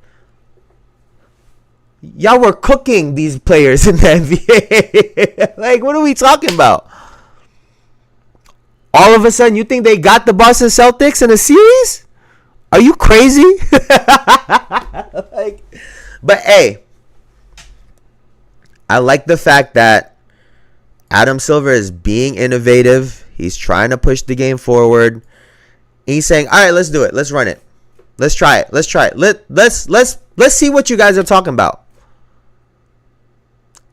Y'all were cooking these players in the NBA. Like, what are we talking about? All of a sudden, you think they got the Boston Celtics in a series? Are you crazy? But hey, I like the fact that Adam Silver is being innovative. He's trying to push the game forward. He's saying, "All right, let's do it. Let's run it. Let's try it. Let's see what you guys are talking about.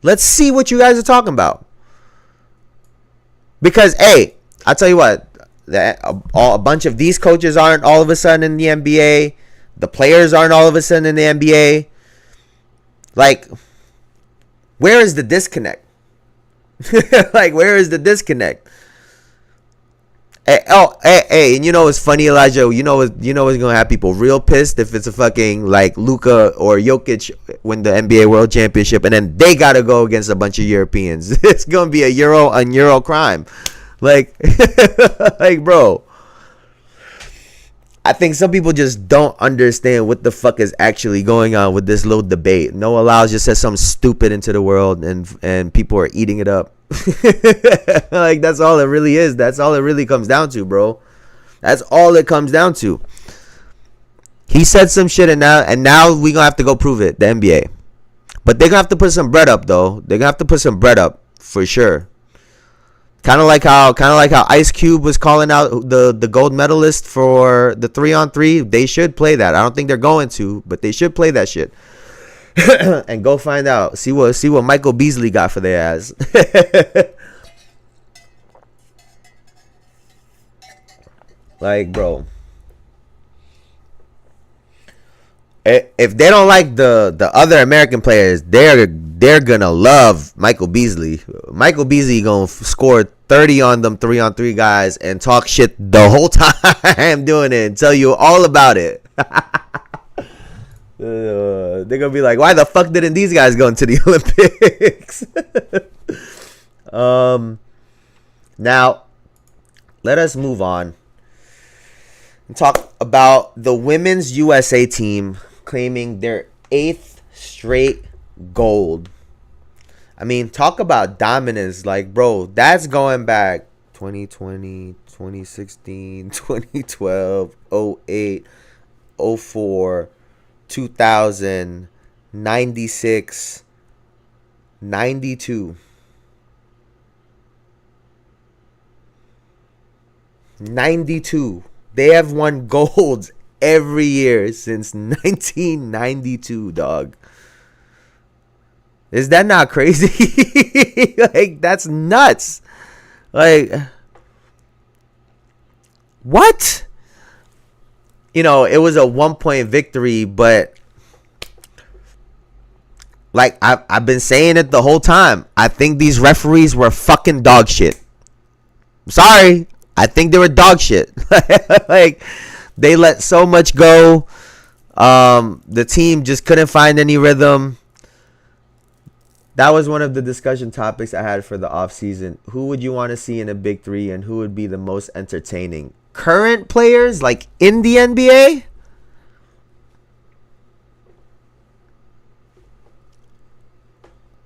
Let's see what you guys are talking about." Because hey, I'll tell you what, a bunch of these coaches aren't all of a sudden in the NBA. The players aren't all of a sudden in the NBA. Like, where is the disconnect? Where is the disconnect? Hey, and you know what's funny, Elijah? You know what's gonna have people real pissed if it's a fucking like Luka or Jokic win the NBA World Championship and then they gotta go against a bunch of Europeans. It's gonna be a Euro crime. Like, bro. I think some people just don't understand what the fuck is actually going on with this little debate. Noah Lyles just said something stupid into the world and people are eating it up. Like, that's all it really is. That's all it really comes down to, bro. That's all it comes down to. He said some shit and now we gonna have to go prove it, the NBA. But they're gonna have to put some bread up though. They're gonna have to put some bread up for sure. Kind of like how Ice Cube was calling out the gold medalist for the 3-on-3. They should play that. I don't think they're going to, but they should play that shit. And go find out. See what Michael Beasley got for their ass. Like, bro. If they don't like the other American players, they're they're gonna love Michael Beasley. Michael Beasley gonna score 30 on them 3-on-3 guys and talk shit the whole time doing it and tell you all about it. They're gonna be like, why the fuck didn't these guys go into the Olympics? Now let us move on and talk about the women's USA team claiming their 8th straight gold. I mean, talk about dominance. Like, bro, that's going back 2020, 2016, 2012, 08, 04, 2000, 96, 92. 92. They have won golds every year since 1992, dog. Is that not crazy? Like, that's nuts. Like, what? You know, it was a 1-point victory, but like I've been saying it the whole time. I think these referees were fucking dog shit. Sorry. I think they were dog shit. Like, they let so much go. The team just couldn't find any rhythm. That was one of the discussion topics I had for the offseason. Who would you want to see in a big three, and who would be the most entertaining? Current players, like in the NBA?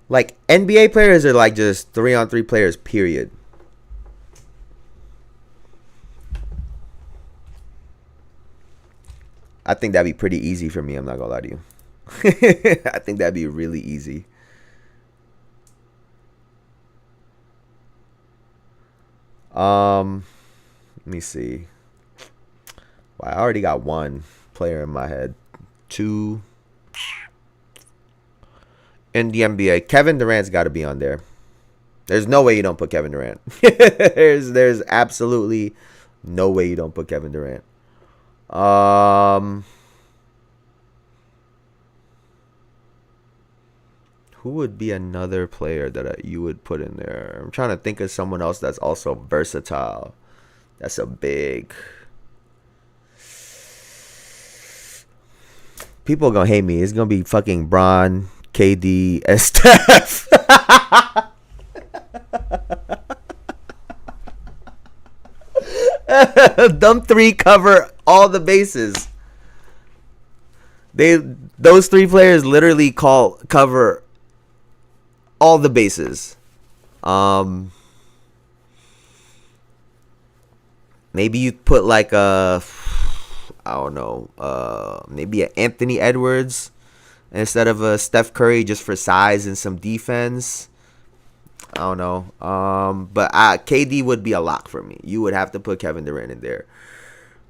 Like NBA players, are like just 3-on-3 players, period. I think that'd be pretty easy for me. I'm not gonna lie to you. I think that'd be really easy. Let me see. Well, I already got one player in my head. 2 in the NBA. Kevin Durant's got to be on there. There's no way you don't put Kevin Durant. There's absolutely no way you don't put Kevin Durant. Who would be another player that you would put in there? I'm trying to think of someone else that's also versatile. That's a big. People are gonna hate me. It's gonna be fucking Bron, KD, and Steph. Them 3 cover all the bases. Those 3 players literally cover all the bases. Maybe you put like a, I don't know, maybe an Anthony Edwards instead of a Steph Curry, just for size and some defense. I don't know. But KD would be a lock for me. You would have to put Kevin Durant in there.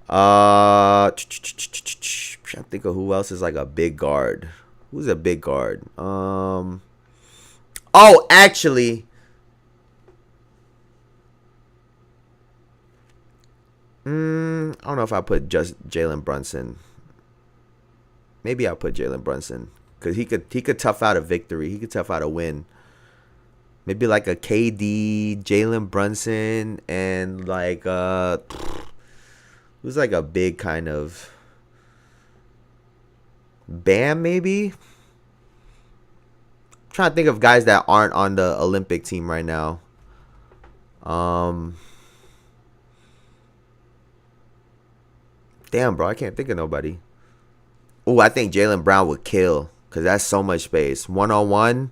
Trying to think of who else is like a big guard. Who's a big guard? Oh, actually, I don't know if I put just Jalen Brunson. Maybe I'll put Jalen Brunson because he could tough out a victory. He could tough out a win. Maybe like a KD, Jalen Brunson, and like who's like a big kind of Bam, maybe. I'm trying to think of guys that aren't on the Olympic team right now. Damn, bro, I can't think of nobody. Oh, I think Jaylen Brown would kill because that's so much space. 1-on-1,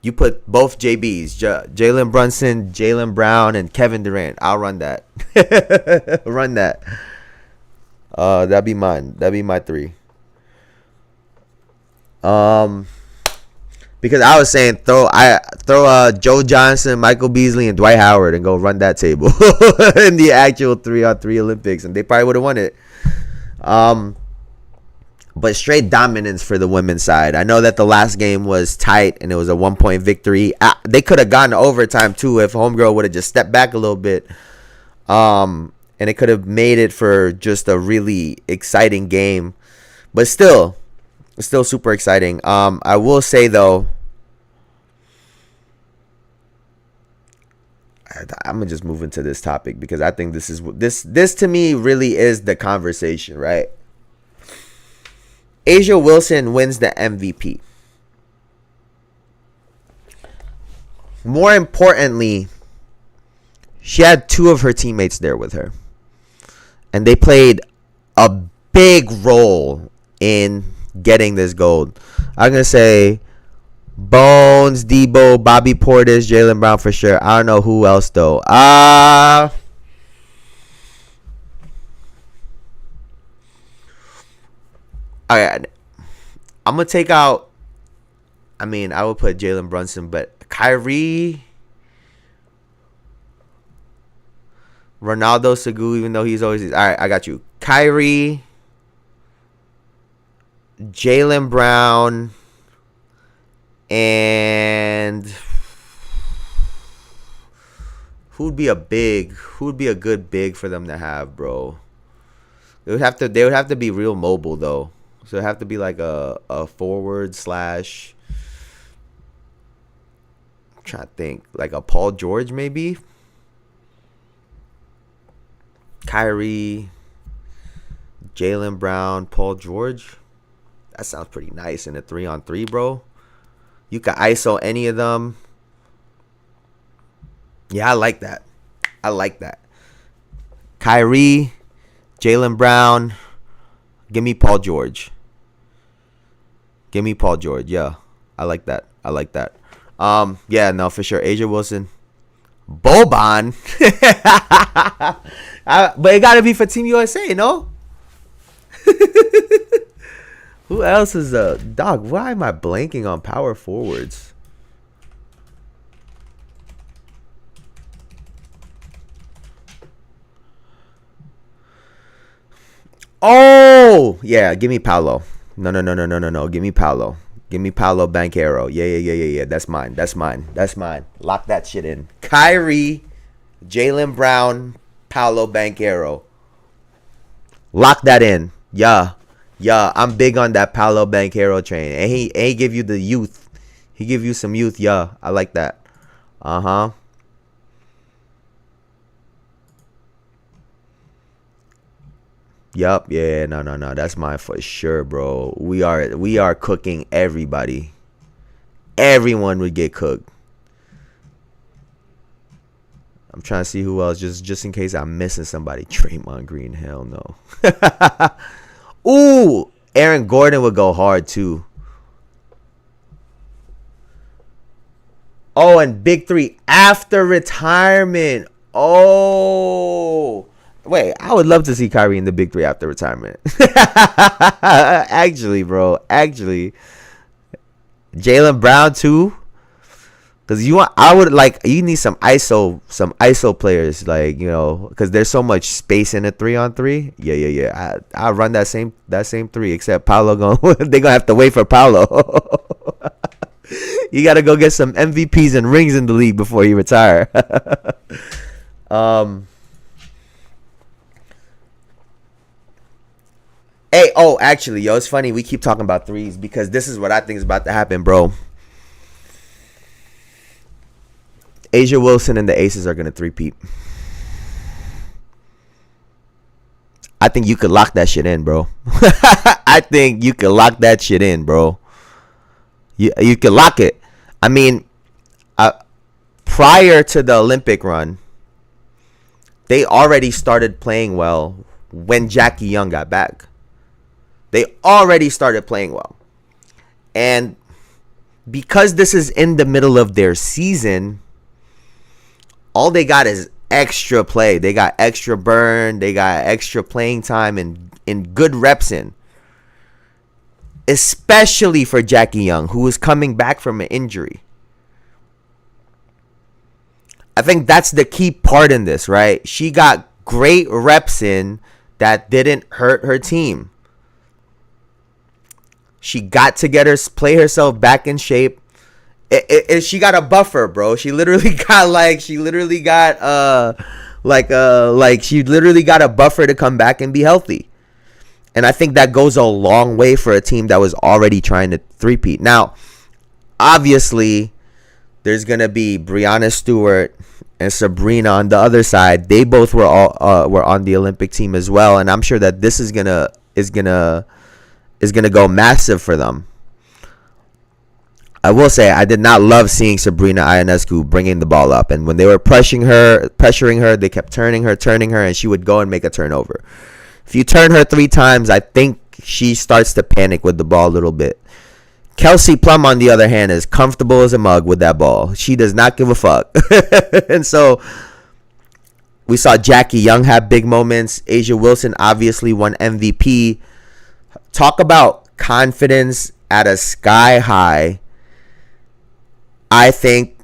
you put both JBs, Jalen Brunson, Jaylen Brown, and Kevin Durant. I'll run that. Run that. That'd be mine. That'd be my 3. Because I was saying throw Joe Johnson, Michael Beasley, and Dwight Howard and go run that table in the actual 3-on-3 Olympics, and they probably would have won it. But straight dominance for the women's side. I know that the last game was tight and it was a 1-point victory. They could have gone to overtime too if Homegirl would have just stepped back a little bit. And it could have made it for just a really exciting game. But still super exciting. I will say though, I'm gonna just move into this topic because I think this to me really is the conversation, right? A'ja Wilson wins the MVP. More importantly, she had two of her teammates there with her, and they played a big role in getting this gold. I'm gonna say Bones, Debo, Bobby Portis, Jaylen Brown for sure. I don't know who else though. All right, I'm gonna take out. I mean, I would put Jalen Brunson, but Kyrie, Ronaldo, Segu, even though he's always. All right, I got you. Kyrie, Jaylen Brown, and who'd be a good big for them to have, bro? They would have to be real mobile though. So it'd have to be like a forward slash. I'm trying to think, like a Paul George maybe. Kyrie, Jaylen Brown, Paul George. That sounds pretty nice in a 3-on-3, bro. You can ISO any of them. Yeah, I like that. Kyrie, Jaylen Brown. Give me Paul George. Yeah, I like that. Yeah, no, for sure. A'ja Wilson. Boban. But it got to be for Team USA, no? Who else is a dog? Why am I blanking on power forwards? Oh, yeah. Give me Paolo. No. Give me Paolo. Give me Paolo Banchero. Yeah. That's mine. Lock that shit in. Kyrie, Jaylen Brown, Paolo Banchero. Lock that in. Yeah. I'm big on that Paolo Banchero train. And he give you the youth. He give you some youth. Yeah, I like that. Yup. Yeah. No. That's mine for sure, bro. We are cooking everybody. Everyone would get cooked. I'm trying to see who else, just in case I'm missing somebody. Draymond Green, hell no. Ooh, Aaron Gordon would go hard too. Oh, and big three after retirement. Oh, wait, I would love to see Kyrie in the big three after retirement. Actually, bro. Jaylen Brown too. Cause you need some ISO players, like, you know, cause there's so much space in a 3-on-3. Yeah. I run that same three, except Paolo they gonna have to wait for Paolo. You gotta go get some MVPs and rings in the league before you retire. Hey, actually, it's funny we keep talking about threes because this is what I think is about to happen, bro. A'ja Wilson and the Aces are going to three-peat. I think you could lock that shit in, bro. You could lock it. I mean, prior to the Olympic run, they already started playing well when Jackie Young got back. They already started playing well. And because this is in the middle of their season, all they got is extra play. They got extra burn. They got extra playing time and good reps in. Especially for Jackie Young, who is coming back from an injury. I think that's the key part in this, right? She got great reps in that didn't hurt her team. She got to play herself back in shape. She got a buffer, bro. She literally got a buffer to come back and be healthy. And I think that goes a long way for a team that was already trying to three-peat. Now, obviously, There's gonna be Brianna Stewart and Sabrina on the other side. They both were on the Olympic team as well, and I'm sure that this is gonna go massive for them. I will say I did not love seeing Sabrina Ionescu bringing the ball up, and when they were pressuring her, they kept turning her, and she would go and make a turnover. If you turn her 3 times, I think she starts to panic with the ball a little bit. Kelsey Plum, on the other hand, is comfortable as a mug with that ball. She does not give a fuck. And so we saw Jackie Young have big moments. Asia Wilson obviously won MVP. Talk about confidence at a sky high. I think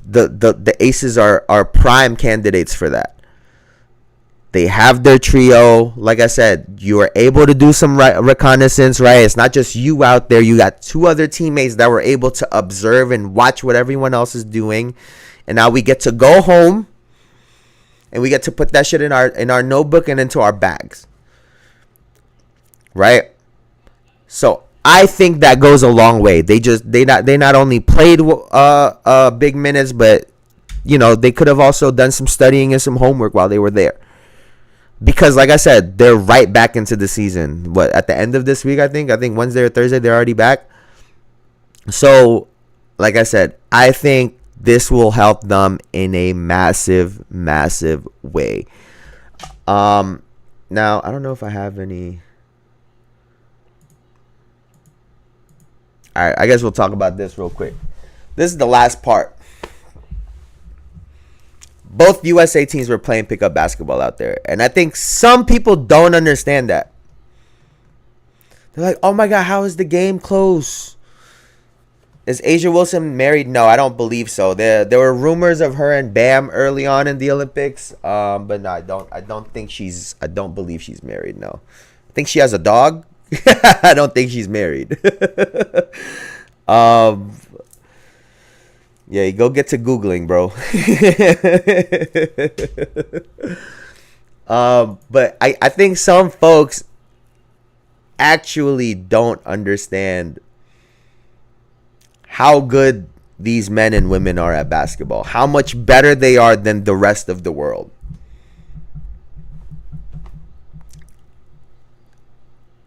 the Aces are prime candidates for that. They have their trio. Like I said, you are able to do some reconnaissance, right? It's not just you out there. You got 2 other teammates that were able to observe and watch what everyone else is doing. And now we get to go home and we get to put that shit in our notebook and into our bags. Right? So I think that goes a long way. They not only played big minutes, but they could have also done some studying and some homework while they were there. Because like I said, they're right back into the season. At the end of this week, I think Wednesday or Thursday they're already back. So, like I said, I think this will help them in a massive, massive way. Now I don't know if I have any. All right, I guess we'll talk about this real quick. This is the last part. Both USA teams were playing pickup basketball out there. And I think some people don't understand that. They're like, oh my God, how is the game close? Is Asia Wilson married? No, I don't believe so. There were rumors of her and Bam early on in the Olympics. But no, I don't believe she's married, no. I think she has a dog. I don't think she's married. Yeah, go get to Googling, bro. But I think some folks actually don't understand how good these men and women are at basketball. How much better they are than the rest of the world.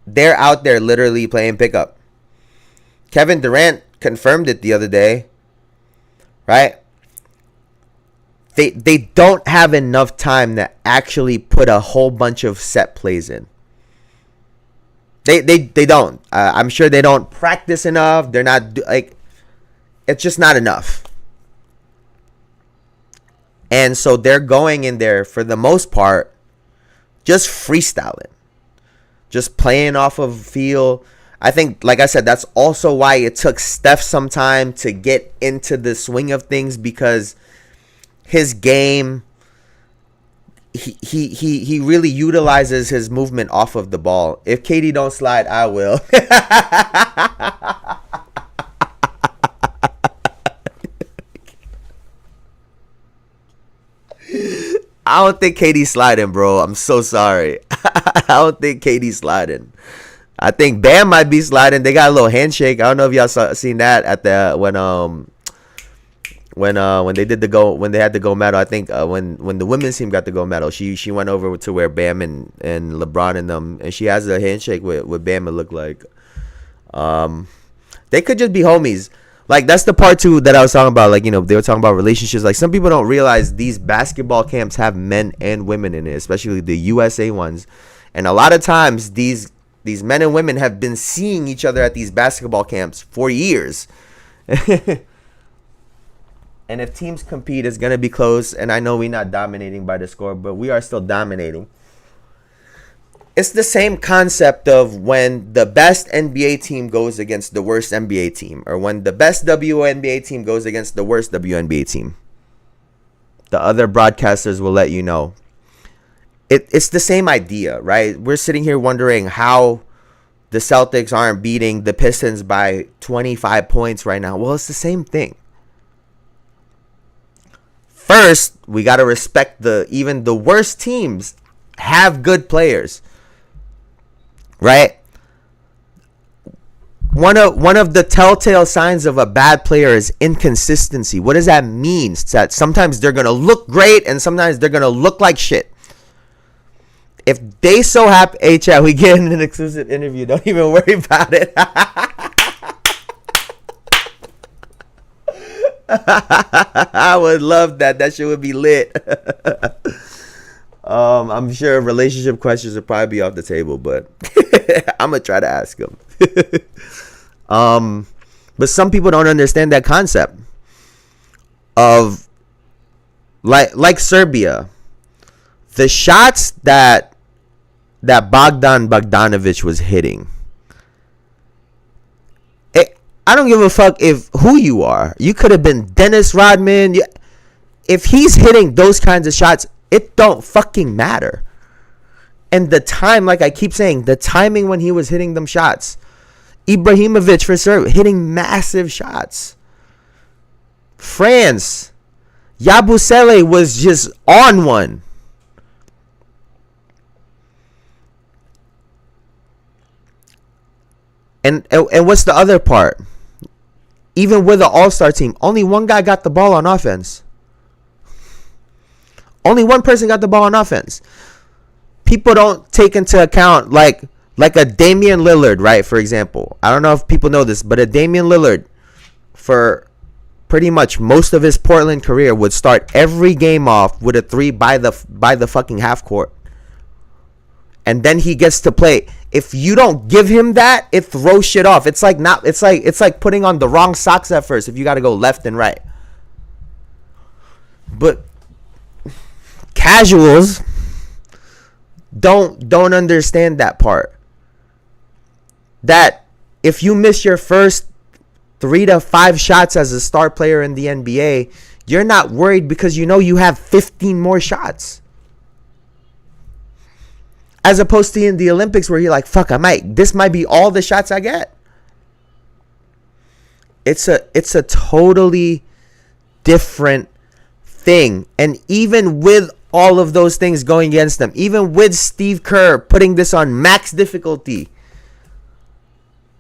They're out there literally playing pickup. Kevin Durant confirmed it the other day. Right? They don't have enough time to actually put a whole bunch of set plays in. They don't. I'm sure they don't practice enough. They're not it's just not enough. And so they're going in there for the most part just freestyling. Just playing off of feel. I think, like I said, that's also why it took Steph some time to get into the swing of things, because his game, he really utilizes his movement off of the ball. If KD don't slide, I will. I don't think KD's sliding, bro. I'm so sorry. I don't think KD's sliding. I think Bam might be sliding. They got a little handshake. I don't know if y'all seen that at the when they did when they had the gold medal. I think when the women's team got the gold medal, she went over to where Bam and LeBron and them, and she has a handshake with Bam. It looked like they could just be homies. Like, that's the part too that I was talking about. Like, they were talking about relationships. Like, some people don't realize these basketball camps have men and women in it, especially the USA ones. And a lot of times these men and women have been seeing each other at these basketball camps for years. And if teams compete, it's going to be close. And I know we're not dominating by the score, but we are still dominating. It's the same concept of when the best NBA team goes against the worst NBA team, or when the best WNBA team goes against the worst WNBA team. The other broadcasters will let you know. It's the same idea, right? We're sitting here wondering how the Celtics aren't beating the Pistons by 25 points right now. Well, it's the same thing. First, we got to respect even the worst teams have good players. Right? one of the telltale signs of a bad player is inconsistency. What does that mean? It's that sometimes they're gonna look great and sometimes they're gonna look like shit. If they so happen, hey chat, we get an exclusive interview. Don't even worry about it. I would love that. That shit would be lit. I'm sure relationship questions will probably be off the table, but I'm gonna try to ask them. But some people don't understand that concept of like Serbia. The shots that Bogdan Bogdanovic was hitting. I don't give a fuck if who you are. You could have been Dennis Rodman. If he's hitting those kinds of shots, it don't fucking matter. And the time, like I keep saying, the timing when he was hitting them shots. Ibrahimovic for Serbia hitting massive shots. France. Yabusele was just on one. And what's the other part? Even with the all-star team, only one guy got the ball on offense. Only one person got the ball on offense. People don't take into account like a Damian Lillard, right? For example, I don't know if people know this, but a Damian Lillard for pretty much most of his Portland career would start every game off with a three by the fucking half court. And then he gets to play. If you don't give him that, it throws shit off. It's like putting on the wrong socks at first if you got to go left and right. But casuals don't understand that part. That if you miss your first 3 to 5 shots as a star player in the NBA, you're not worried because you know you have 15 more shots. As opposed to in the Olympics where you're like, fuck, this might be all the shots I get. It's a totally different thing. And even with all of those things going against them, even with Steve Kerr putting this on max difficulty,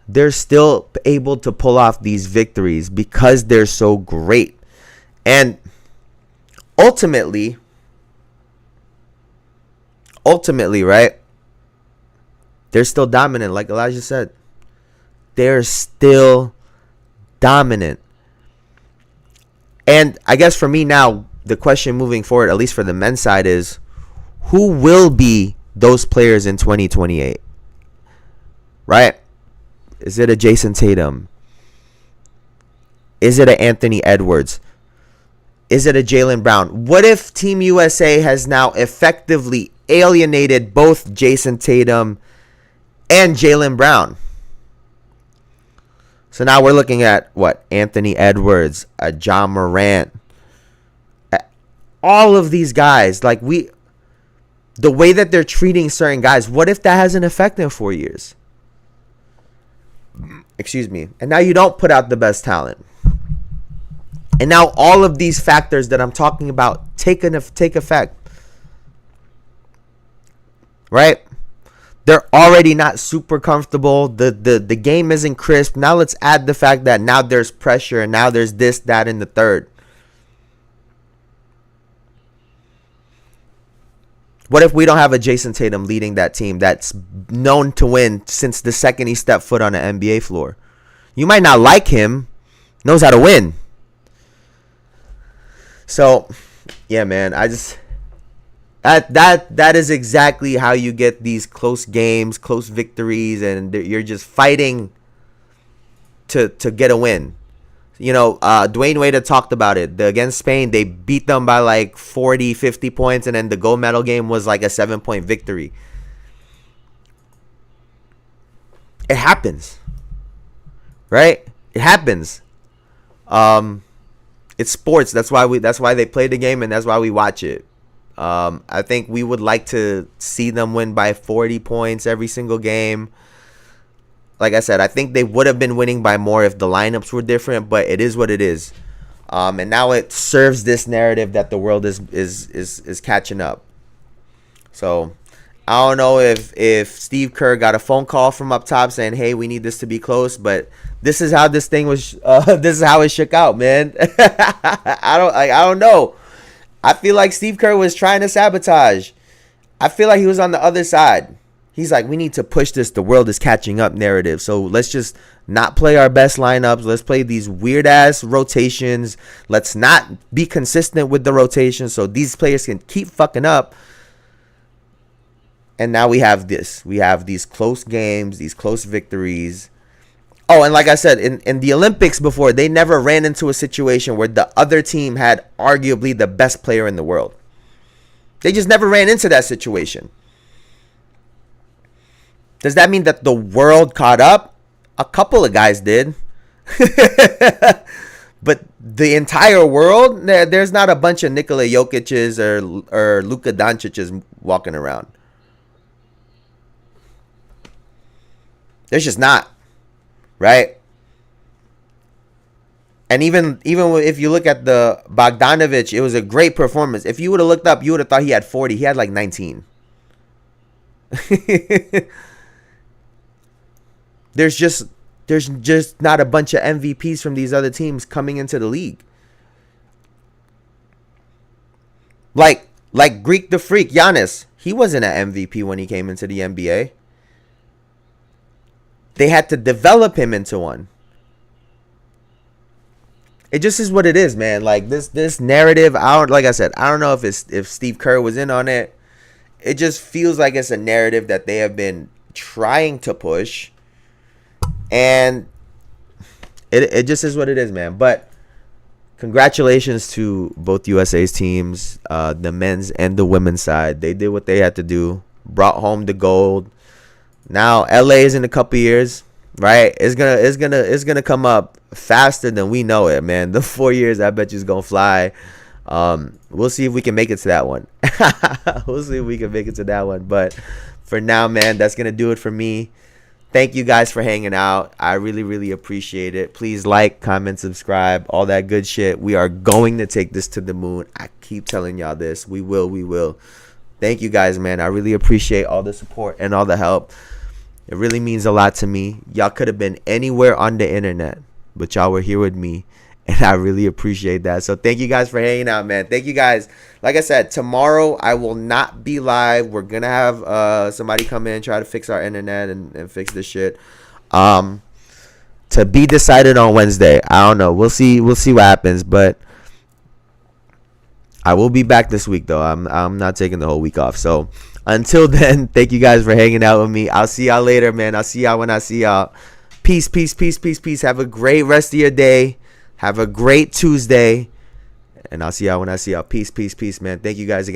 they're still able to pull off these victories because they're so great. And ultimately, right? They're still dominant, like Elijah said. They're still dominant. And I guess for me now, the question moving forward, at least for the men's side, is who will be those players in 2028? Right? Is it a Jayson Tatum? Is it an Anthony Edwards? Is it a Jaylen Brown? What if Team USA has now effectively alienated both Jayson Tatum and Jaylen Brown? So now we're looking at what? Anthony Edwards, a John Morant, all of these guys. Like the way that they're treating certain guys, what if that has an effect in 4 years? Excuse me. And now you don't put out the best talent. And now all of these factors that I'm talking about take effect. Right? They're already not super comfortable. The game isn't crisp. Now let's add the fact that now there's pressure and now there's this, that, and the third. What if we don't have a Jayson Tatum leading that team that's known to win since the second he stepped foot on an NBA floor? You might not like him, knows how to win. So, yeah, man, I just that is exactly how you get these close games, close victories, and you're just fighting to get a win. You know, Dwayne Wade had talked about it. Against Spain, they beat them by like 40, 50 points, and then the gold medal game was like a 7-point victory. It happens. Right? It happens. It's sports. That's why they play the game, and that's why we watch it. I think we would like to see them win by 40 points every single game. Like I said, I think they would have been winning by more if the lineups were different, but it is what it is. And now it serves this narrative that the world is catching up. So I don't know if Steve Kerr got a phone call from up top saying, "Hey, we need this to be close," but this is how this thing was. This is how it shook out, man. I don't know. I feel like Steve Kerr was trying to sabotage. I feel like he was on the other side. He's like, we need to push this "the world is catching up" narrative. So let's just not play our best lineups. Let's play these weird ass rotations. Let's not be consistent with the rotation so these players can keep fucking up. And now we have this. We have these close games, these close victories. Oh, and like I said, in the Olympics before, they never ran into a situation where the other team had arguably the best player in the world. They just never ran into that situation. Does that mean that the world caught up? A couple of guys did. But the entire world, there's not a bunch of Nikola Jokic's or Luka Doncic's walking around. There's just not. Right? And even if you look at the Bogdanovic, it was a great performance. If you would have looked up, you would have thought he had 40. He had like 19. There's just not a bunch of MVPs from these other teams coming into the league. Like Greek the Freak, Giannis, he wasn't an MVP when he came into the NBA. They had to develop him into one. It just is what it is, man. Like this narrative, like I said, I don't know if Steve Kerr was in on it. It just feels like it's a narrative that they have been trying to push. And it just is what it is, man. But congratulations to both USA's teams, the men's and the women's side. They did what they had to do, brought home the gold. Now LA is in a couple years, right? It's gonna come up faster than we know it, man. The 4 years, I bet you, is gonna fly. We'll see if we can make it to that one. We'll see if we can make it to that one. But for now, man, that's gonna do it for me. Thank you guys for hanging out. I really, really appreciate it. Please like, comment, subscribe, all that good shit. We are going to take this to the moon. I keep telling y'all this. We will. Thank you guys, man. I really appreciate all the support and all the help. It really means a lot to me. Y'all could have been anywhere on the internet, but y'all were here with me, and I really appreciate that. So thank you guys for hanging out, man. Thank you guys. Like I said, tomorrow I will not be live. We're going to have somebody come in, try to fix our internet and fix this shit. To be decided on Wednesday. I don't know. We'll see what happens, but I will be back this week, though. I'm not taking the whole week off. So until then, thank you guys for hanging out with me. I'll see y'all later, man. I'll see y'all when I see y'all. Peace, peace, peace, peace, peace. Have a great rest of your day. Have a great Tuesday. And I'll see y'all when I see y'all. Peace, peace, peace, man. Thank you guys again.